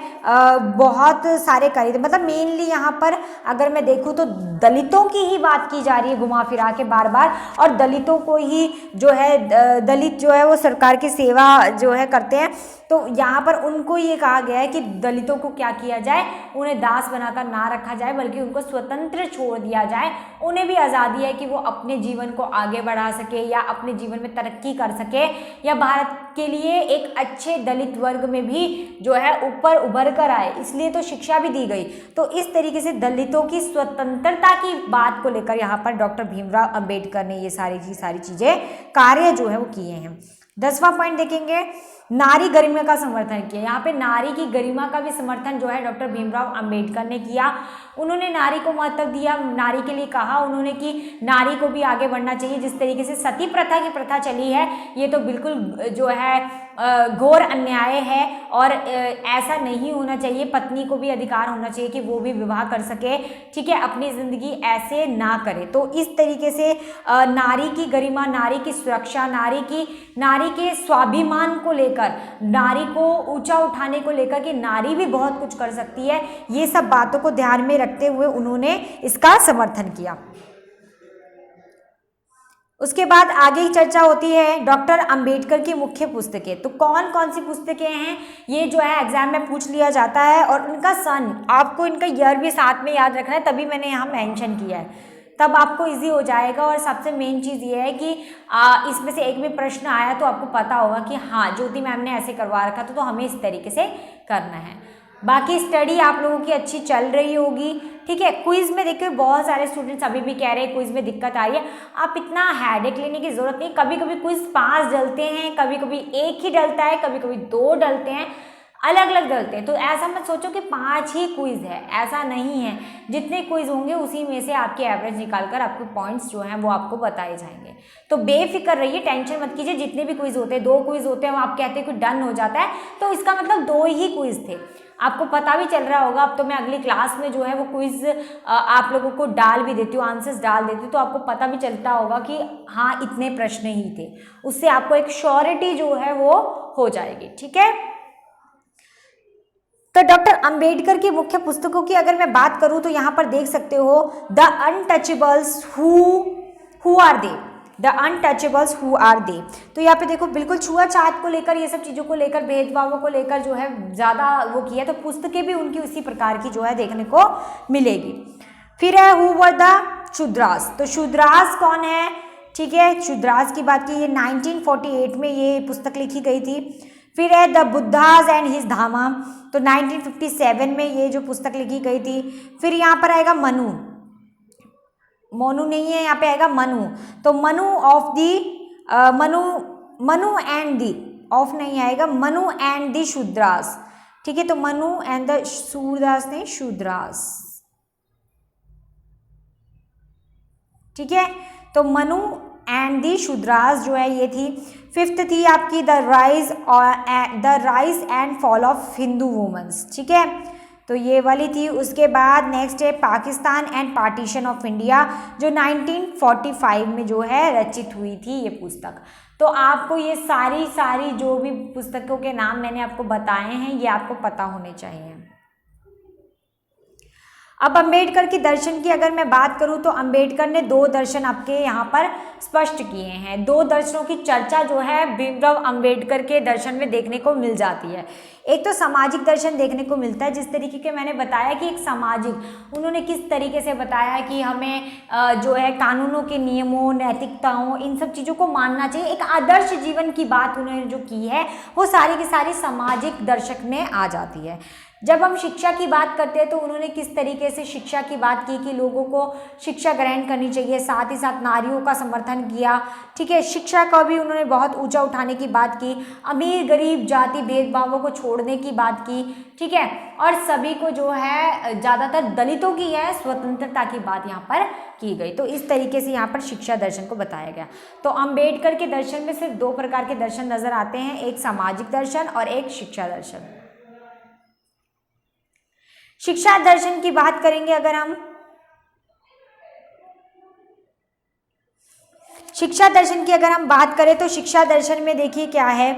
बहुत सारे कार्य, मतलब मेनली यहाँ पर अगर मैं देखूँ तो दलितों की ही बात की जा रही है घुमा फिरा के बार बार, और दलितों को ही जो है दलित जो है वो सरकार की सेवा जो है करते हैं। तो यहाँ पर उनको ये कहा गया है कि दलितों को क्या किया जाए, उन्हें दास बनाकर ना रखा जाए, बल्कि उनको स्वतंत्र छोड़ दिया जाए। उन्हें भी आज़ादी है कि वो अपने जीवन को आगे बढ़ा सके या अपने जीवन में तरक्की कर सके, या भारत के लिए एक अच्छे दलित वर्ग में भी जो है ऊपर उभर कर आए, इसलिए तो शिक्षा भी दी गई। तो इस तरीके से दलितों की स्वतंत्रता की बात को लेकर यहाँ पर डॉक्टर भीमराव अंबेडकर ने ये सारी चीज़ें कार्य जो है वो किए हैं। 10वां पॉइंट देखेंगे, नारी गरिमा का समर्थन किया। यहाँ पे नारी की गरिमा का भी समर्थन जो है डॉक्टर भीमराव अंबेडकर ने किया। उन्होंने नारी को महत्व दिया, नारी के लिए कहा उन्होंने कि नारी को भी आगे बढ़ना चाहिए। जिस तरीके से सती प्रथा की प्रथा चली है, ये तो बिल्कुल जो है घोर अन्याय है और ऐसा नहीं होना चाहिए। पत्नी को भी अधिकार होना चाहिए कि वो भी विवाह कर सके, ठीक है, अपनी ज़िंदगी ऐसे ना करे। तो इस तरीके से नारी की गरिमा, नारी की सुरक्षा, नारी के स्वाभिमान को लेकर, नारी को ऊंचा उठाने को लेकर कि नारी भी बहुत कुछ कर सकती है, ये सब बातों को ध्यान में रखते हुए उन्होंने इसका समर्थन किया। उसके बाद आगे ही चर्चा होती है डॉक्टर अंबेडकर की मुख्य पुस्तकें। तो कौन कौन सी पुस्तकें हैं, ये जो है एग्जाम में पूछ लिया जाता है, और उनका सन, आपको इनका ईयर भी साथ में याद रखना है, तभी मैंने यहाँ मेंशन किया है, तब आपको इजी हो जाएगा। और सबसे मेन चीज़ ये है कि इसमें से एक भी प्रश्न आया तो आपको पता होगा कि हाँ ज्योति मैम ने ऐसे करवा रखा था, तो हमें इस तरीके से करना है। बाकी स्टडी आप लोगों की अच्छी चल रही होगी, ठीक है। क्विज में देखिए बहुत सारे स्टूडेंट्स अभी भी कह रहे हैं क्विज में दिक्कत आ रही है। आप इतना हेडेक लेने की ज़रूरत नहीं, कभी कभी क्विज 5 डलते हैं, कभी कभी 1 ही डलता है, कभी कभी 2 डलते हैं, अलग अलग डलते हैं। तो ऐसा मत सोचो कि 5 ही क्विज है, ऐसा नहीं है। जितने क्विज होंगे उसी में से आपके एवरेज निकालकर आपके पॉइंट्स जो हैं वो आपको बताए जाएंगे। तो बेफिक्र रहिए, टेंशन मत कीजिए। जितने भी क्विज होते हैं, 2 क्विज होते हैं, वो आप कहते हैं कि डन हो जाता है, तो इसका मतलब 2 ही क्विज थे। आपको पता भी चल रहा होगा। अब तो मैं अगली क्लास में जो है वो क्विज आप लोगों को डाल भी देती हूँ, आंसर्स डाल देती हूँ, तो आपको पता भी चलता होगा कि हाँ इतने प्रश्न ही थे। उससे आपको एक श्योरिटी जो है वो हो जाएगी, ठीक है। तो डॉक्टर अंबेडकर की मुख्य पुस्तकों की अगर मैं बात करूं तो यहां पर देख सकते हो the untouchables who are they, the untouchables who are they. तो यहाँ पे देखो बिल्कुल छुआछात को लेकर, ये सब चीज़ों को लेकर, भेदभावों को लेकर जो है ज़्यादा वो किया। तो पुस्तकें भी उनकी उसी प्रकार की जो है देखने को मिलेगी। फिर है हु वर द शूद्रास। तो शूद्रास कौन है, ठीक है, शूद्रास की बात की, ये 1948 में ये पुस्तक लिखी गई थी। फिर है द बुद्धाज एंड हिज धामा। तो 1957 में ये जो पुस्तक लिखी गई थी। फिर यहाँ पर आएगा मनु, मोनू नहीं है, यहाँ पे आएगा मनु। तो Manu of the Manu and the, of नहीं आएगा, मनु एंड दी शूद्रास, ठीक है। तो मनु एंड द शूद्रास नहीं, शूद्रास, ठीक है। तो मनु एंड दी शूद्रास जो है ये थी। फिफ्थ थी आपकी the rise and fall of Hindu women's, ठीक है, तो ये वाली थी। उसके बाद नेक्स्ट है Pakistan and partition of India, जो 1945 में जो है रचित हुई थी ये पुस्तक। तो आपको ये सारी जो भी पुस्तकों के नाम मैंने आपको बताए हैं ये आपको पता होने चाहिए। अब अंबेडकर की दर्शन की अगर मैं बात करूं तो अंबेडकर ने 2 दर्शन आपके यहाँ पर स्पष्ट किए हैं। 2 दर्शनों की चर्चा जो है भीमराव अंबेडकर के दर्शन में देखने को मिल जाती है। एक तो सामाजिक दर्शन देखने को मिलता है, जिस तरीके के मैंने बताया कि एक सामाजिक, उन्होंने किस तरीके से बताया कि हमें जो है कानूनों के नियमों, नैतिकताओं, इन सब चीज़ों को मानना चाहिए। एक आदर्श जीवन की बात उन्होंने जो की है वो सारी की सारी सामाजिक दर्शक में आ जाती है। जब हम शिक्षा की बात करते हैं तो उन्होंने किस तरीके से शिक्षा की बात की कि लोगों को शिक्षा ग्रहण करनी चाहिए, साथ ही साथ नारियों का समर्थन किया, ठीक है, शिक्षा का भी उन्होंने बहुत ऊंचा उठाने की बात की, अमीर गरीब जाति भेदभावों को छोड़ने की बात की, ठीक है, और सभी को जो है ज़्यादातर दलितों की है स्वतंत्रता की बात यहाँ पर की गई। तो इस तरीके से यहाँ पर शिक्षा दर्शन को बताया गया। तो अंबेडकर के दर्शन में सिर्फ 2 प्रकार के दर्शन नजर आते हैं, एक सामाजिक दर्शन और एक शिक्षा दर्शन। शिक्षा दर्शन की बात करेंगे अगर हम, शिक्षा दर्शन की अगर हम बात करें तो शिक्षा दर्शन में देखिए क्या है।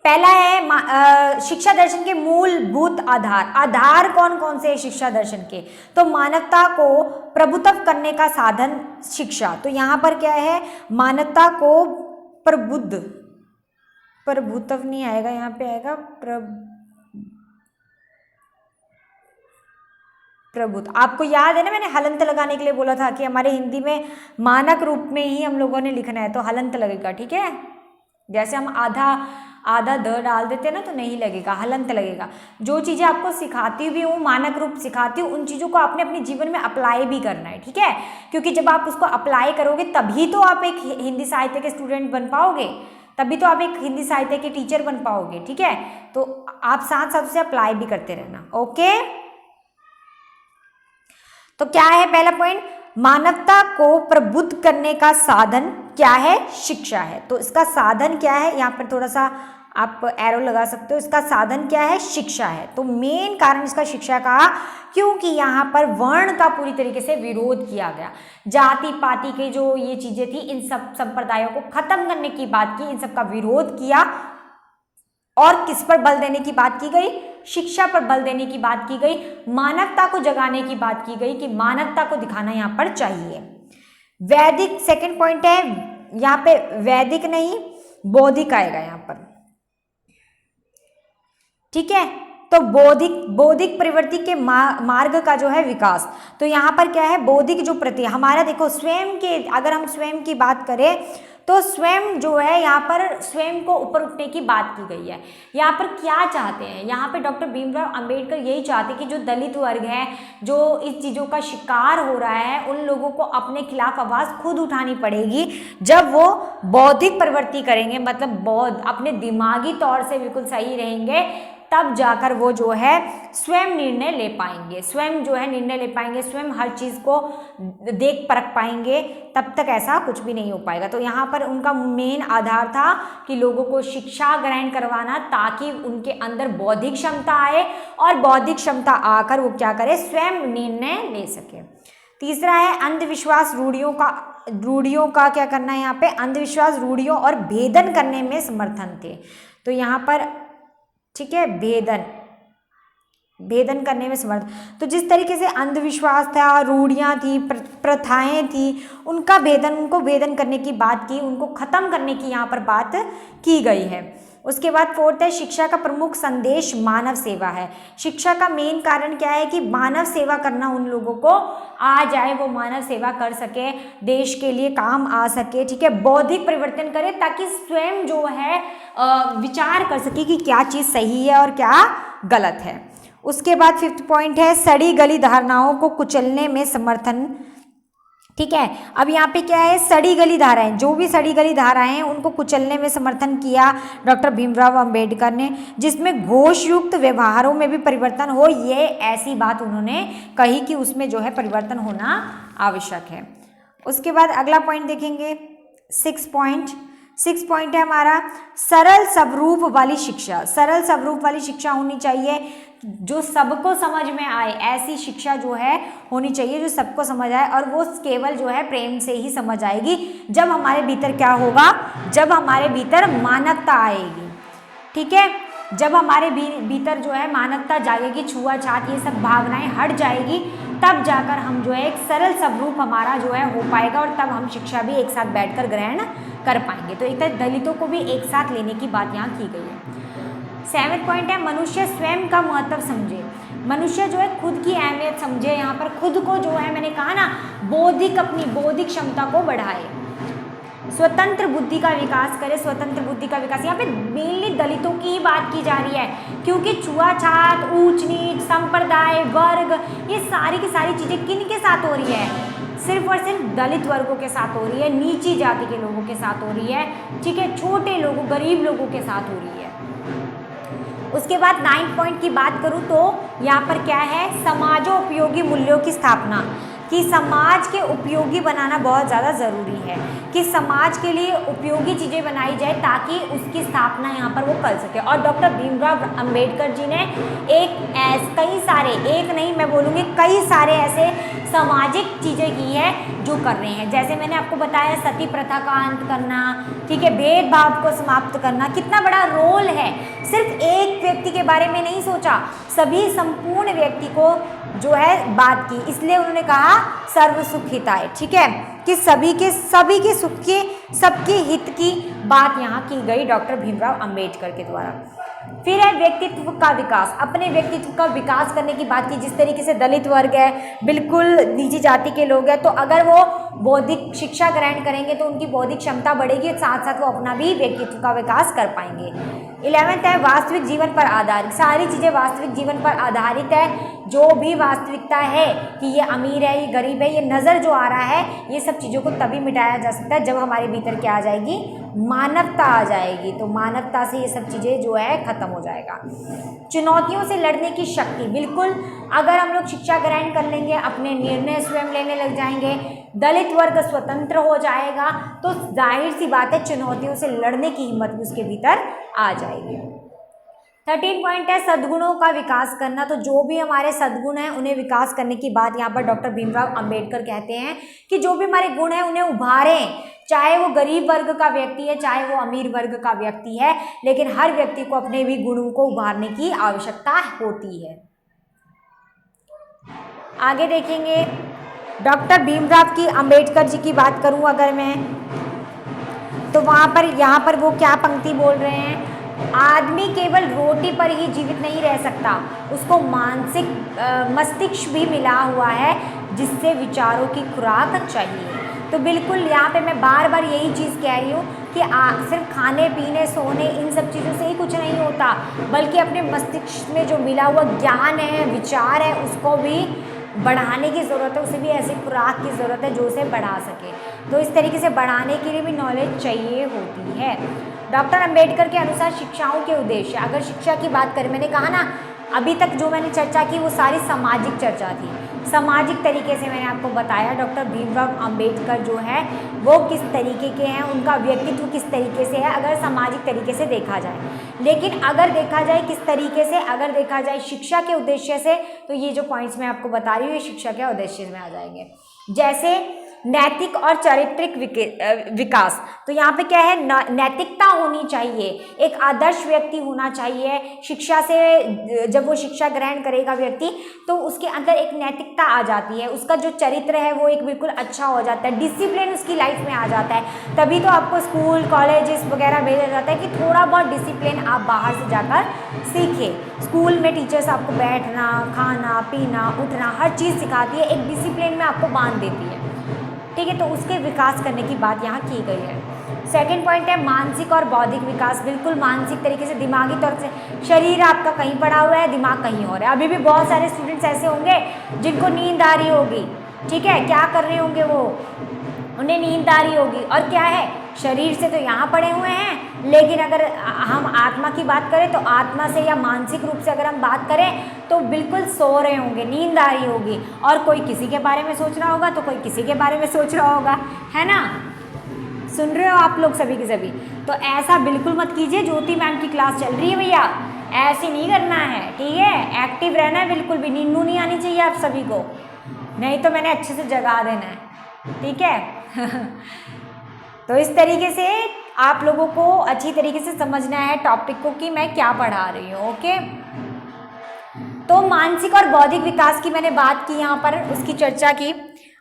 पहला है शिक्षा दर्शन के मूलभूत आधार कौन कौन से है शिक्षा दर्शन के, तो मानवता को प्रभुत्व करने का साधन शिक्षा। तो यहाँ पर क्या है, मानवता को प्रभुत्व नहीं आएगा, यहाँ पे आएगा प्रभुत्व। आपको याद है ना, मैंने हलंत लगाने के लिए बोला था कि हमारे हिंदी में मानक रूप में ही हम लोगों ने लिखना है, तो हलंत लगेगा, ठीक है। जैसे हम आधा द डाल देते हैं ना तो नहीं लगेगा, हलंत लगेगा। जो चीज़ें आपको सिखाती भी हूँ, मानक रूप सिखाती हूँ, उन चीज़ों को आपने अपने जीवन में अप्लाई भी करना है, ठीक है, क्योंकि जब आप उसको अप्लाई करोगे तभी तो आप एक हिंदी साहित्य के स्टूडेंट बन पाओगे, तभी तो आप एक हिंदी साहित्य के टीचर बन पाओगे, ठीक है। तो आप साथ साथ उसे अप्लाई भी करते रहना, ओके। तो क्या है पहला पॉइंट, मानवता को प्रबुद्ध करने का साधन क्या है, शिक्षा है। तो इसका साधन क्या है, यहाँ पर थोड़ा सा आप एरो लगा सकते हो, इसका साधन क्या है, शिक्षा है। तो मेन कारण इसका शिक्षा कहा क्योंकि यहाँ पर वर्ण का पूरी तरीके से विरोध किया गया, जाति पाति के जो ये चीजें थी इन सब संप्रदायों को खत्म करने की बात की, इन सब का विरोध किया। और किस पर बल देने की बात की गई, शिक्षा पर बल देने की बात की गई, मानवता को जगाने की बात की गई कि मानवता को दिखाना यहाँ पर चाहिए। वैदिक सेकंड पॉइंट है, यहाँ पे वैदिक नहीं बौद्धिक आएगा यहाँ पर, ठीक है। तो बौद्धिक प्रवृत्ति के मार्ग का जो है विकास। तो यहाँ पर क्या है, बौद्धिक जो प्रति हमारा, देखो स्वयं के, अगर हम स्वयं की बात करें तो स्वयं जो है यहाँ पर स्वयं को ऊपर उठने की बात की गई है। यहाँ पर क्या चाहते हैं, यहाँ पे डॉक्टर भीमराव अंबेडकर यही चाहते कि जो दलित वर्ग है, जो इस चीज़ों का शिकार हो रहा है, उन लोगों को अपने खिलाफ आवाज़ खुद उठानी पड़ेगी। जब वो बौद्धिक प्रवृत्ति करेंगे, मतलब अपने दिमागी तौर से बिल्कुल सही रहेंगे, तब जाकर वो जो है स्वयं निर्णय ले पाएंगे, स्वयं जो है निर्णय ले पाएंगे, स्वयं हर चीज़ को देख परख पाएंगे, तब तक ऐसा कुछ भी नहीं हो पाएगा। तो यहाँ पर उनका मेन आधार था कि लोगों को शिक्षा ग्रहण करवाना, ताकि उनके अंदर बौद्धिक क्षमता आए और बौद्धिक क्षमता आकर वो क्या करे, स्वयं निर्णय ले सके। तीसरा है अंधविश्वास रूढ़ियों का क्या करना है, यहाँ पे अंधविश्वास रूढ़ियों और भेदन करने में समर्थन थे। तो यहाँ पर ठीक है, भेदन करने में समर्थ। तो जिस तरीके से अंधविश्वास था, रूढ़ियाँ थी, प्रथाएं थी, उनको भेदन करने की बात की, उनको खत्म करने की यहाँ पर बात की गई है। उसके बाद फोर्थ है शिक्षा का प्रमुख संदेश मानव सेवा है। शिक्षा का मेन कारण क्या है कि मानव सेवा करना उन लोगों को आ जाए, वो मानव सेवा कर सके, देश के लिए काम आ सके, ठीक है, बौद्धिक परिवर्तन करे, ताकि स्वयं जो है विचार कर सके कि क्या चीज़ सही है और क्या गलत है। उसके बाद फिफ्थ पॉइंट है सड़ी गली धारणाओं को कुचलने में समर्थन, ठीक है। अब यहाँ पे क्या है, सड़ी गली धाराएं, जो भी सड़ी गली धाराएं हैं उनको कुचलने में समर्थन किया डॉक्टर भीमराव अंबेडकर ने, जिसमें घोष युक्त व्यवहारों में भी परिवर्तन हो, ये ऐसी बात उन्होंने कही कि उसमें जो है परिवर्तन होना आवश्यक है। उसके बाद अगला पॉइंट देखेंगे, 6 पॉइंट है हमारा सरल स्वरूप वाली शिक्षा। सरल स्वरूप वाली शिक्षा होनी चाहिए जो सबको समझ में आए, ऐसी शिक्षा जो है होनी चाहिए जो सबको समझ आए, और वो केवल जो है प्रेम से ही समझ आएगी जब हमारे भीतर क्या होगा, जब हमारे भीतर मानवता आएगी। ठीक है, जब हमारे भीतर जो है मानवता जागेगी, छुआछात ये सब भावनाएं हट जाएगी, तब जाकर हम जो है एक सरल स्वरूप हमारा जो है हो पाएगा, और तब हम शिक्षा भी एक साथ बैठकर ग्रहण कर पाएंगे। तो एक तरह दलितों को भी एक साथ लेने की बात यहाँ की गई है। 7वां पॉइंट है मनुष्य स्वयं का महत्व समझे। मनुष्य जो है खुद की अहमियत समझे, यहाँ पर खुद को जो है मैंने कहा ना बौद्धिक, अपनी बौद्धिक क्षमता को बढ़ाए, स्वतंत्र बुद्धि का विकास करे। स्वतंत्र बुद्धि का विकास यहाँ पे मेनली दलितों की ही बात की जा रही है, क्योंकि छुआछात, ऊंच नीच, संप्रदाय, वर्ग, ये सारी की सारी चीज़ें किन के साथ हो रही है, सिर्फ और सिर्फ दलित वर्गों के साथ हो रही है, नीची जाति के लोगों के साथ हो रही है। ठीक है, छोटे लोगों, गरीब लोगों के साथ हो रही है। उसके बाद 9 पॉइंट की बात करूँ तो यहाँ पर क्या है, समाजोपयोगी मूल्यों की स्थापना, कि समाज के उपयोगी बनाना बहुत ज़्यादा ज़रूरी है, कि समाज के लिए उपयोगी चीज़ें बनाई जाए ताकि उसकी स्थापना यहाँ पर वो कर सके। और डॉक्टर भीमराव अंबेडकर जी ने कई सारे, एक नहीं मैं बोलूँगी कई सारे ऐसे सामाजिक चीज़ें की है जो कर रहे हैं। जैसे मैंने आपको बताया सती प्रथा का अंत करना, ठीक है, भेदभाव को समाप्त करना, कितना बड़ा रोल है। सिर्फ एक व्यक्ति के बारे में नहीं सोचा, सभी संपूर्ण व्यक्ति को जो है बात की, इसलिए उन्होंने कहा सर्व सुख हिताय। ठीक है, कि सभी के सुख के, सबके हित की बात यहाँ की गई डॉक्टर भीमराव अंबेडकर के द्वारा। फिर है व्यक्तित्व का विकास, अपने व्यक्तित्व का विकास करने की बात की। जिस तरीके से दलित वर्ग है, बिल्कुल नीची जाति के लोग हैं, तो अगर वो बौद्धिक शिक्षा ग्रहण करेंगे तो उनकी बौद्धिक क्षमता बढ़ेगी, साथ साथ वो अपना भी व्यक्तित्व का विकास कर पाएंगे। 11वां है वास्तविक जीवन पर आधारित, सारी चीज़ें वास्तविक जीवन पर आधारित है। जो भी वास्तविकता है कि ये अमीर है, ये गरीब है, ये नज़र जो आ रहा है, ये सब चीज़ों को तभी मिटाया जा सकता है जब हमारे भीतर क्या आ जाएगी, मानवता आ जाएगी। तो मानवता से ये सब चीज़ें जो है खत्म हो जाएगा। चुनौतियों से लड़ने की शक्ति, बिल्कुल अगर हम लोग शिक्षा ग्रहण कर लेंगे, अपने निर्णय स्वयं लेने लग जाएंगे, दलित वर्ग स्वतंत्र हो जाएगा, तो जाहिर सी बात है चुनौतियों से लड़ने की हिम्मत भी उसके भीतर आ जाएगी। 13 पॉइंट है सद्गुणों का विकास करना, तो जो भी हमारे सद्गुण हैं उन्हें विकास करने की बात यहाँ पर डॉक्टर भीमराव अंबेडकर कहते हैं कि जो भी हमारे गुण हैं उन्हें उभारें, चाहे वो गरीब वर्ग का व्यक्ति है, चाहे वो अमीर वर्ग का व्यक्ति है, लेकिन हर व्यक्ति को अपने भी गुणों को उभारने की आवश्यकता होती है। आगे देखेंगे डॉक्टर भीमराव की अंबेडकर जी की बात करूं अगर मैं, तो वहाँ पर यहाँ पर वो क्या पंक्ति बोल रहे हैं, आदमी केवल रोटी पर ही जीवित नहीं रह सकता, उसको मानसिक मस्तिष्क भी मिला हुआ है जिससे विचारों की खुराक चाहिए। तो बिल्कुल यहाँ पे मैं बार बार यही चीज़ कह रही हूँ कि सिर्फ खाने पीने सोने इन सब चीज़ों से ही कुछ नहीं होता, बल्कि अपने मस्तिष्क में जो मिला हुआ ज्ञान है, विचार है, उसको भी बढ़ाने की ज़रूरत है, उसे भी ऐसी खुराक की ज़रूरत है जो उसे बढ़ा सके। तो इस तरीके से बढ़ाने के लिए भी नॉलेज चाहिए होती है। डॉक्टर अंबेडकर के अनुसार शिक्षाओं के उद्देश्य, अगर शिक्षा की बात करें, मैंने कहा ना अभी तक जो मैंने चर्चा की वो सारी सामाजिक चर्चा थी, सामाजिक तरीके से मैंने आपको बताया डॉक्टर भीमराव अंबेडकर जो है वो किस तरीके के हैं, उनका व्यक्तित्व किस तरीके से है अगर सामाजिक तरीके से देखा जाए। लेकिन अगर देखा जाए किस तरीके से, अगर देखा जाए शिक्षा के उद्देश्य से, तो ये जो पॉइंट्स मैं आपको बता रही हूँ ये शिक्षा के उद्देश्य में आ जाएंगे। जैसे नैतिक और चारित्रिक विकास, तो यहाँ पे क्या है, नैतिकता होनी चाहिए, एक आदर्श व्यक्ति होना चाहिए। शिक्षा से जब वो शिक्षा ग्रहण करेगा व्यक्ति तो उसके अंदर एक नैतिकता आ जाती है, उसका जो चरित्र है वो एक बिल्कुल अच्छा हो जाता है, डिसिप्लिन उसकी लाइफ में आ जाता है। तभी तो आपको स्कूल कॉलेजेस वगैरह भेजा जाता है कि थोड़ा बहुत डिसिप्लिन आप बाहर से जाकर सीखें। स्कूल में टीचर्स आपको बैठना, खाना पीना, उठना हर चीज़ सिखाती है, एक डिसिप्लिन में आपको बांध देती है। ठीक है, तो उसके विकास करने की बात यहाँ की गई है। सेकंड पॉइंट है मानसिक और बौद्धिक विकास, बिल्कुल मानसिक तरीके से, दिमागी तौर से। शरीर आपका कहीं पड़ा हुआ है, दिमाग कहीं और है। अभी भी बहुत सारे स्टूडेंट्स ऐसे होंगे जिनको नींद आ रही होगी, ठीक है, क्या कर रहे होंगे वो, उन्हें नींद आ रही होगी। और क्या है, शरीर से तो यहाँ पड़े हुए हैं, लेकिन अगर हम आत्मा की बात करें तो आत्मा से या मानसिक रूप से अगर हम बात करें तो बिल्कुल सो रहे होंगे, नींद आ रही होगी। और कोई किसी के बारे में सोच रहा होगा तो कोई किसी के बारे में सोच रहा होगा, है ना। सुन रहे हो आप लोग सभी के सभी। तो ऐसा बिल्कुल मत कीजिए, ज्योति मैम की क्लास चल रही है भैया, ऐसे नहीं करना है, ठीक है। एक्टिव रहना है, बिल्कुल भी नींद नहीं आनी चाहिए आप सभी को, नहीं तो मैंने अच्छे से जगा देना है, ठीक है। तो इस तरीके से आप लोगों को अच्छी तरीके से समझना है टॉपिक को कि मैं क्या पढ़ा रही हूँ, ओके। तो मानसिक और बौद्धिक विकास की मैंने बात की यहाँ पर, उसकी चर्चा की।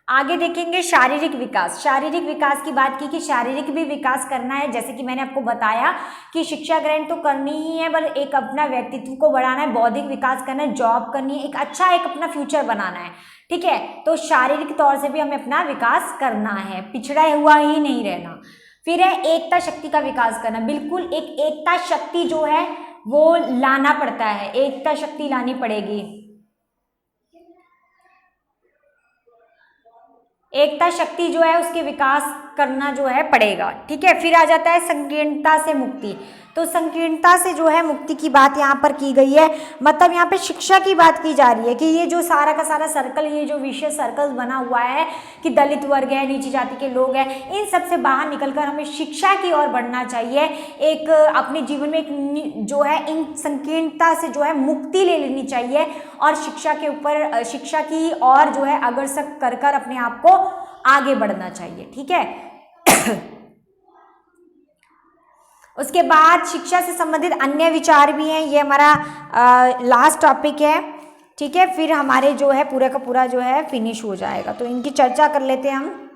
आगे देखेंगे शारीरिक विकास। शारीरिक विकास की बात की कि शारीरिक भी विकास करना है, जैसे कि मैंने आपको बताया कि शिक्षा ग्रहण तो करनी ही है, पर एक अपना व्यक्तित्व को बढ़ाना है, बौद्धिक विकास करना है, जॉब करनी है, एक अच्छा एक अपना फ्यूचर बनाना है, ठीक है। तो शारीरिक तौर से भी हमें अपना विकास करना है, पिछड़ा हुआ ही नहीं रहना। फिर है एकता शक्ति का विकास करना, बिल्कुल एक एकता शक्ति जो है वो लाना पड़ता है, एकता शक्ति लानी पड़ेगी, एकता शक्ति जो है उसके विकास करना जो है पड़ेगा, ठीक है। फिर आ जाता है संकीर्णता से मुक्ति। तो संकीर्णता से जो है मुक्ति की बात यहाँ पर की गई है, मतलब यहाँ पे शिक्षा की बात की जा रही है कि ये जो सारा का सारा सर्कल, ये जो विषय सर्कल बना हुआ है कि दलित वर्ग है, नीची जाति के लोग हैं, इन सब से बाहर निकलकर हमें शिक्षा की ओर बढ़ना चाहिए। एक अपने जीवन में एक जो है इन संकीर्णता से जो है मुक्ति ले लेनी चाहिए और शिक्षा के ऊपर, शिक्षा की ओर जो है अग्रसर कर अपने आप को आगे बढ़ना चाहिए, ठीक है। उसके बाद शिक्षा से संबंधित अन्य विचार भी हैं, ये हमारा लास्ट टॉपिक है, ठीक है। फिर हमारे जो है पूरा का पूरा जो है फिनिश हो जाएगा, तो इनकी चर्चा कर लेते हैं हम।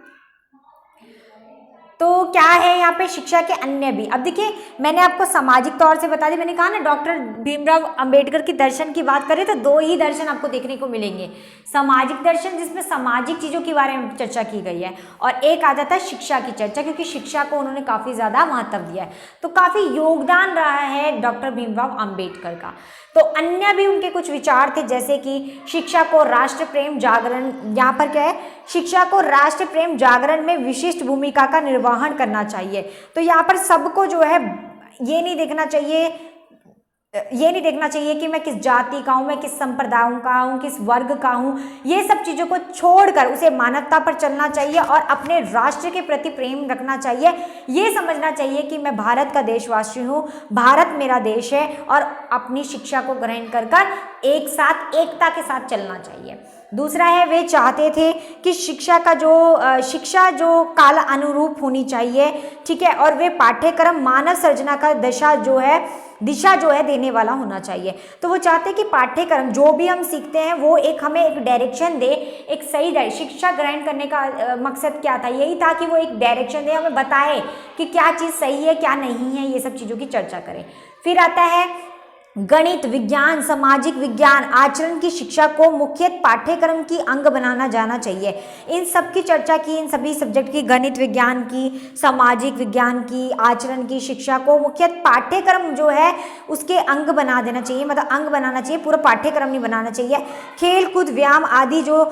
तो क्या है यहाँ पे शिक्षा के अन्य भी। अब देखिए मैंने आपको सामाजिक तौर से बता दी, मैंने कहा ना डॉक्टर भीमराव अंबेडकर की दर्शन की बात करें तो दो ही दर्शन आपको देखने को मिलेंगे, सामाजिक दर्शन जिसमें सामाजिक चीज़ों के बारे में चर्चा की गई है, और एक आ जाता है शिक्षा की चर्चा, क्योंकि शिक्षा को उन्होंने काफ़ी ज़्यादा महत्व दिया है, तो काफ़ी योगदान रहा है डॉक्टर भीमराव अंबेडकर का। तो अन्य भी उनके कुछ विचार थे, जैसे कि शिक्षा को राष्ट्र प्रेम जागरण, यहाँ पर क्या है, शिक्षा को राष्ट्र प्रेम जागरण में विशिष्ट भूमिका का निर्वहन करना चाहिए। तो यहाँ पर सबको जो है ये नहीं देखना चाहिए कि मैं किस जाति का हूँ, मैं किस संप्रदाय का हूँ, किस वर्ग का हूँ, ये सब चीज़ों को छोड़कर उसे मानवता पर चलना चाहिए और अपने राष्ट्र के प्रति प्रेम रखना चाहिए। ये समझना चाहिए कि मैं भारत का देशवासी हूँ, भारत मेरा देश है, और अपनी शिक्षा को ग्रहण कर एक साथ एकता के साथ चलना चाहिए। दूसरा है, वे चाहते थे कि शिक्षा जो काल अनुरूप होनी चाहिए, ठीक है, और वे पाठ्यक्रम मानव सर्जना का दिशा जो है देने वाला होना चाहिए। तो वो चाहते हैं कि पाठ्यक्रम जो भी हम सीखते हैं वो हमें एक डायरेक्शन दे, एक सही शिक्षा ग्रहण करने का मकसद क्या था, यही था कि वो एक डायरेक्शन दे, हमें बताए कि क्या चीज़ सही है क्या नहीं है, ये सब चीज़ों की चर्चा करें। फिर आता है गणित, विज्ञान, सामाजिक विज्ञान, आचरण की शिक्षा को मुख्य पाठ्यक्रम की अंग बनाना जाना चाहिए। इन सब की चर्चा की, इन सभी सब्जेक्ट की, गणित विज्ञान की, सामाजिक विज्ञान की, आचरण की शिक्षा को मुख्य पाठ्यक्रम जो है उसके अंग बना देना चाहिए, मतलब अंग बनाना चाहिए, पूरा पाठ्यक्रम नहीं बनाना चाहिए। खेल कूद व्यायाम आदि जो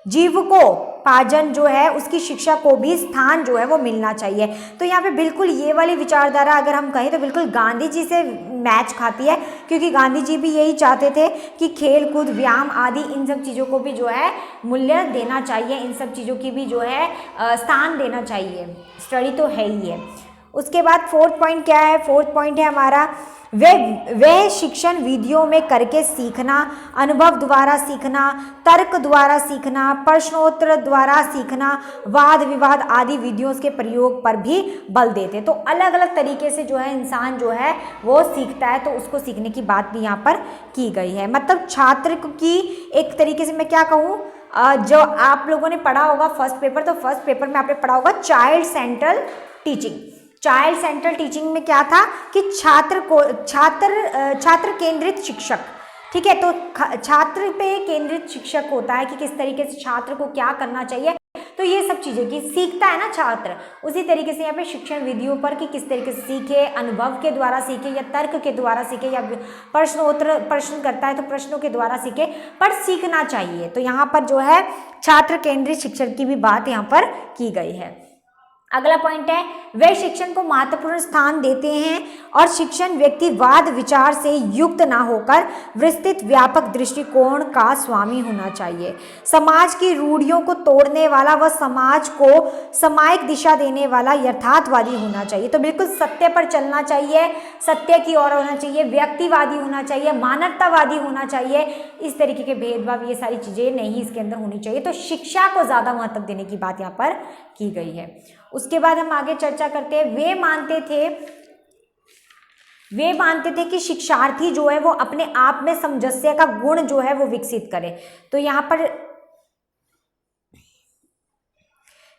जीवकोपार्जन जो है उसकी शिक्षा को भी स्थान जो है वो मिलना चाहिए। तो यहाँ पे बिल्कुल ये वाली विचारधारा अगर हम कहें तो बिल्कुल गांधी जी से मैच खाती है, क्योंकि गांधी जी भी यही चाहते थे कि खेल कूद व्यायाम आदि इन सब चीज़ों को भी जो है मूल्य देना चाहिए, इन सब चीज़ों की भी जो है स्थान देना चाहिए। स्टडी तो है ही है। उसके बाद फोर्थ पॉइंट क्या है, फोर्थ पॉइंट है हमारा वह शिक्षण विधियों में करके सीखना, अनुभव द्वारा सीखना, तर्क द्वारा सीखना, प्रश्नोत्तर द्वारा सीखना, वाद विवाद आदि विधियों के प्रयोग पर भी बल देते। तो अलग अलग तरीके से जो है इंसान जो है वो सीखता है, तो उसको सीखने की बात भी यहाँ पर की गई है। मतलब छात्र की एक तरीके से मैं क्या कहूँ, जो आप लोगों ने पढ़ा होगा फर्स्ट पेपर, तो फर्स्ट पेपर में आपने पढ़ा होगा child central teaching. Child central teaching में क्या था कि छात्र केंद्रित शिक्षक, ठीक है। तो छात्र पे केंद्रित शिक्षक होता है कि किस तरीके से छात्र को क्या करना चाहिए, तो ये सब चीज़ें कि सीखता है ना छात्र, उसी तरीके से यहाँ पे शिक्षण विधियों पर कि किस तरीके से सीखे, अनुभव के द्वारा सीखे या तर्क के द्वारा सीखे या प्रश्न करता है तो प्रश्नों के द्वारा सीखे, पर सीखना चाहिए। तो यहाँ पर जो है छात्र केंद्रित शिक्षण की भी बात यहाँ पर की गई है। अगला पॉइंट है, वे शिक्षण को महत्वपूर्ण स्थान देते हैं और शिक्षण व्यक्तिवाद विचार से युक्त ना होकर विस्तृत व्यापक दृष्टिकोण का स्वामी होना चाहिए। समाज की रूढ़ियों को तोड़ने वाला व समाज को सामायिक दिशा देने वाला यथार्थवादी होना चाहिए। तो बिल्कुल सत्य पर चलना चाहिए, सत्य की ओर होना चाहिए, व्यक्तिवादी होना चाहिए, मानवतावादी होना चाहिए। इस तरीके के भेदभाव, ये सारी चीज़ें नहीं इसके अंदर होनी चाहिए। तो शिक्षा को ज़्यादा महत्व देने की बात यहाँ पर की गई है। उसके बाद हम आगे चर्चा करते हैं, वे मानते थे कि शिक्षार्थी जो है वो अपने आप में सामंजस्य का गुण जो है वो विकसित करे। तो यहाँ पर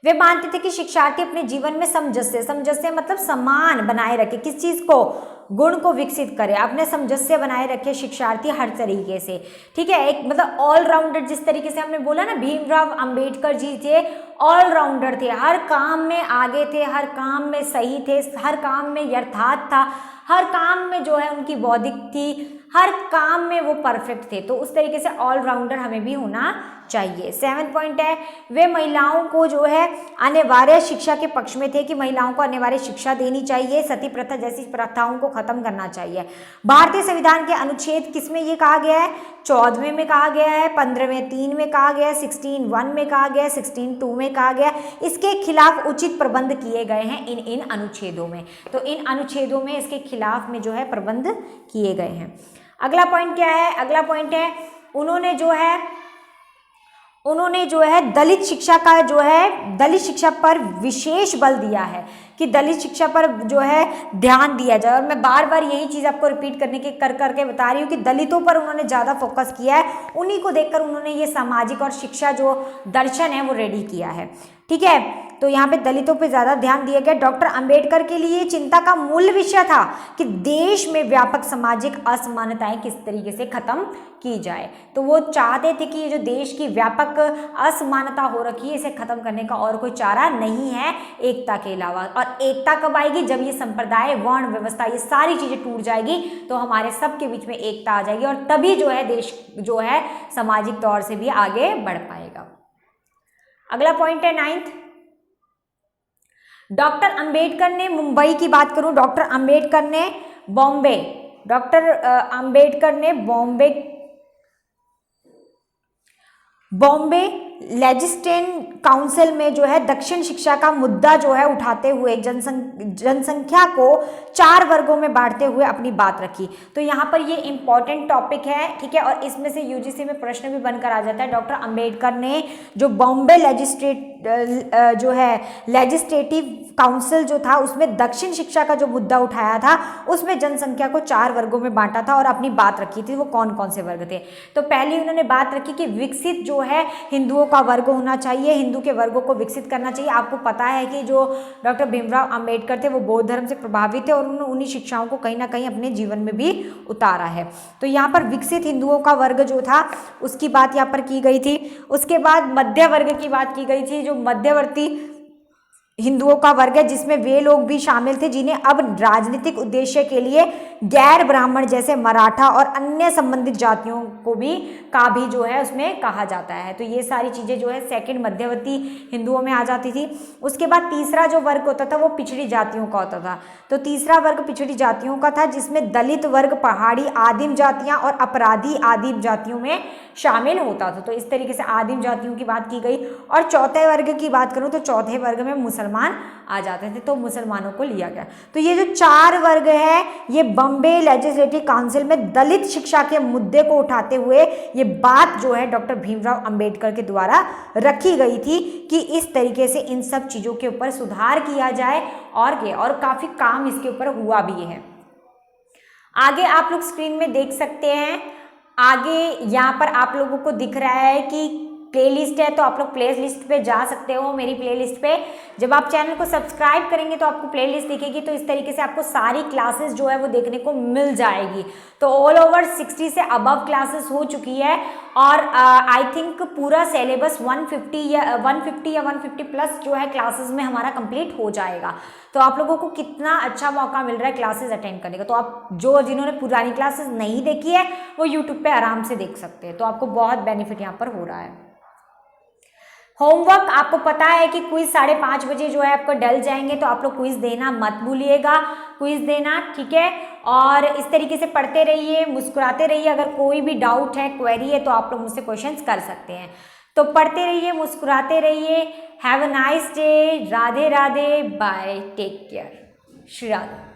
वे मानते थे कि शिक्षार्थी अपने जीवन में सामंजस्य मतलब समान बनाए रखे, किस चीज को, गुण को विकसित करे, अपने सामंजस्य बनाए रखे शिक्षार्थी हर तरीके से, ठीक है। एक मतलब ऑलराउंडर, जिस तरीके से हमने बोला ना भीमराव अंबेडकर जी थे, ऑलराउंडर थे, हर काम में आगे थे, हर काम में सही थे, हर काम में यथार्थ था, हर काम में जो है उनकी बौद्धिक थी, हर काम में वो परफेक्ट थे। तो उस तरीके से ऑलराउंडर हमें भी होना चाहिए। 7 पॉइंट है, वे महिलाओं को जो है अनिवार्य शिक्षा के पक्ष में थे कि महिलाओं को अनिवार्य शिक्षा देनी चाहिए, सती प्रथा जैसी प्रथाओं को खत्म करना चाहिए। भारतीय संविधान के अनुच्छेद किसमें ये कहा गया है, 14वें में कहा गया है, 15वें 3 में कहा गया है, 16(1) में कहा गया है, 16(2) में कहा गया है। इसके खिलाफ उचित प्रबंध किए गए हैं इन अनुच्छेदों में। तो इन अनुच्छेदों में इसके खिलाफ में जो है प्रबंध किए गए हैं। अगला पॉइंट क्या है, अगला पॉइंट है, उन्होंने जो है दलित शिक्षा का जो है दलित शिक्षा पर विशेष बल दिया है कि दलित शिक्षा पर जो है ध्यान दिया जाए। और मैं बार बार यही चीज़ आपको रिपीट करने के करके बता रही हूँ कि दलितों पर उन्होंने ज़्यादा फोकस किया है, उन्हीं को देखकर उन्होंने ये सामाजिक और शिक्षा जो दर्शन है वो रेडी किया है, ठीक है। तो यहाँ पे दलितों पे ज़्यादा ध्यान दिया गया। डॉक्टर अंबेडकर के लिए चिंता का मूल विषय था कि देश में व्यापक सामाजिक असमानताएं किस तरीके से खत्म की जाए। तो वो चाहते थे कि ये जो देश की व्यापक असमानता हो रखी है, इसे खत्म करने का और कोई चारा नहीं है एकता के अलावा। और एकता कब आएगी, जब ये संप्रदाय, वर्ण व्यवस्था, ये सारी चीज़ें टूट जाएगी, तो हमारे सबके बीच में एकता आ जाएगी और तभी जो है देश जो है सामाजिक तौर से भी आगे बढ़ पाएगा। अगला पॉइंट है 9th, डॉक्टर अंबेडकर ने मुंबई की बात करूं, डॉक्टर अंबेडकर ने बॉम्बे लेजिस्लेटिव काउंसिल में जो है दक्षिण शिक्षा का मुद्दा जो है उठाते हुए जनसंख्या को 4 वर्गों में बांटते हुए अपनी बात रखी। तो यहाँ पर ये इंपॉर्टेंट टॉपिक है, ठीक है, और इसमें से यूजीसी में प्रश्न भी बनकर आ जाता है। डॉक्टर अंबेडकर ने जो बॉम्बे लेजिस्लेटिव काउंसिल जो था उसमें दक्षिण शिक्षा का जो मुद्दा उठाया था, उसमें जनसंख्या को 4 वर्गों में बांटा था और अपनी बात रखी थी। वो कौन कौन से वर्ग थे, तो पहले उन्होंने बात रखी कि विकसित जो है हिंदुओं का वर्ग होना चाहिए, हिंदू के वर्गों को विकसित करना चाहिए। आपको पता है कि जो डॉक्टर भीमराव अंबेडकर थे वो बौद्ध धर्म से प्रभावित थे और उन्होंने उन्हीं शिक्षाओं को कहीं ना कहीं अपने जीवन में भी उतारा है। तो यहाँ पर विकसित हिंदुओं का वर्ग जो था उसकी बात यहाँ पर की गई थी। उसके बाद मध्य वर्ग की बात की गई थी, जो मध्यवर्ती हिंदुओं का वर्ग है, जिसमें वे लोग भी शामिल थे जिन्हें अब राजनीतिक उद्देश्य के लिए गैर ब्राह्मण जैसे मराठा और अन्य संबंधित जातियों को भी जो है उसमें कहा जाता है। तो ये सारी चीज़ें जो है सेकंड मध्यवर्ती हिंदुओं में आ जाती थी। उसके बाद तीसरा जो वर्ग होता था वो पिछड़ी जातियों का होता था। तो तीसरा वर्ग पिछड़ी जातियों का था, जिसमें दलित वर्ग, पहाड़ी आदिम जातियाँ और अपराधी आदिम जातियों में शामिल होता था। तो इस तरीके से आदिम जातियों की बात की गई। और चौथे वर्ग की बात करूँ तो चौथे वर्ग में मुसलमान आ जाते थे, तो मुसलमानों को लिया गया। तो ये जो 4 वर्ग है ये बॉम्बे लेजिस्लेटिव काउंसिल में दलित शिक्षा के मुद्दे को उठाते हुए ये बात जो है डॉक्टर भीमराव अंबेडकर के द्वारा रखी गई थी कि इस तरीके से इन सब चीज़ों के ऊपर सुधार किया जाए और काफ़ी काम इसके ऊपर हुआ भी है। आगे आप लोग स्क्रीन में देख सकते हैं, आगे यहाँ पर आप लोगों को दिख रहा है कि प्लेलिस्ट है तो आप लोग प्लेलिस्ट पे जा सकते हो, मेरी प्लेलिस्ट पे। जब आप चैनल को सब्सक्राइब करेंगे तो आपको प्लेलिस्ट दिखेगी, तो इस तरीके से आपको सारी क्लासेस जो है वो देखने को मिल जाएगी। तो ऑल ओवर 60 से अबव क्लासेस हो चुकी है और आई थिंक पूरा सिलेबस 150 या 150 प्लस जो है क्लासेस में हमारा कंप्लीट हो जाएगा। तो आप लोगों को कितना अच्छा मौका मिल रहा है क्लासेस अटेंड करने का। तो आप जिन्होंने पुरानी क्लासेस नहीं देखी है वो यूट्यूब पे आराम से देख सकते हैं। तो आपको बहुत बेनिफिट यहाँ पर हो रहा है। होमवर्क आपको पता है कि क्विज 5:30 बजे जो है आपको डल जाएंगे, तो आप लोग क्विज देना मत भूलिएगा, क्विज देना, ठीक है। और इस तरीके से पढ़ते रहिए, मुस्कुराते रहिए। अगर कोई भी डाउट है, क्वेरी है, तो आप लोग मुझसे क्वेश्चंस कर सकते हैं। तो पढ़ते रहिए, मुस्कुराते रहिए। Have a nice day. Radhe Radhe, bye, take care, Shri Radhe.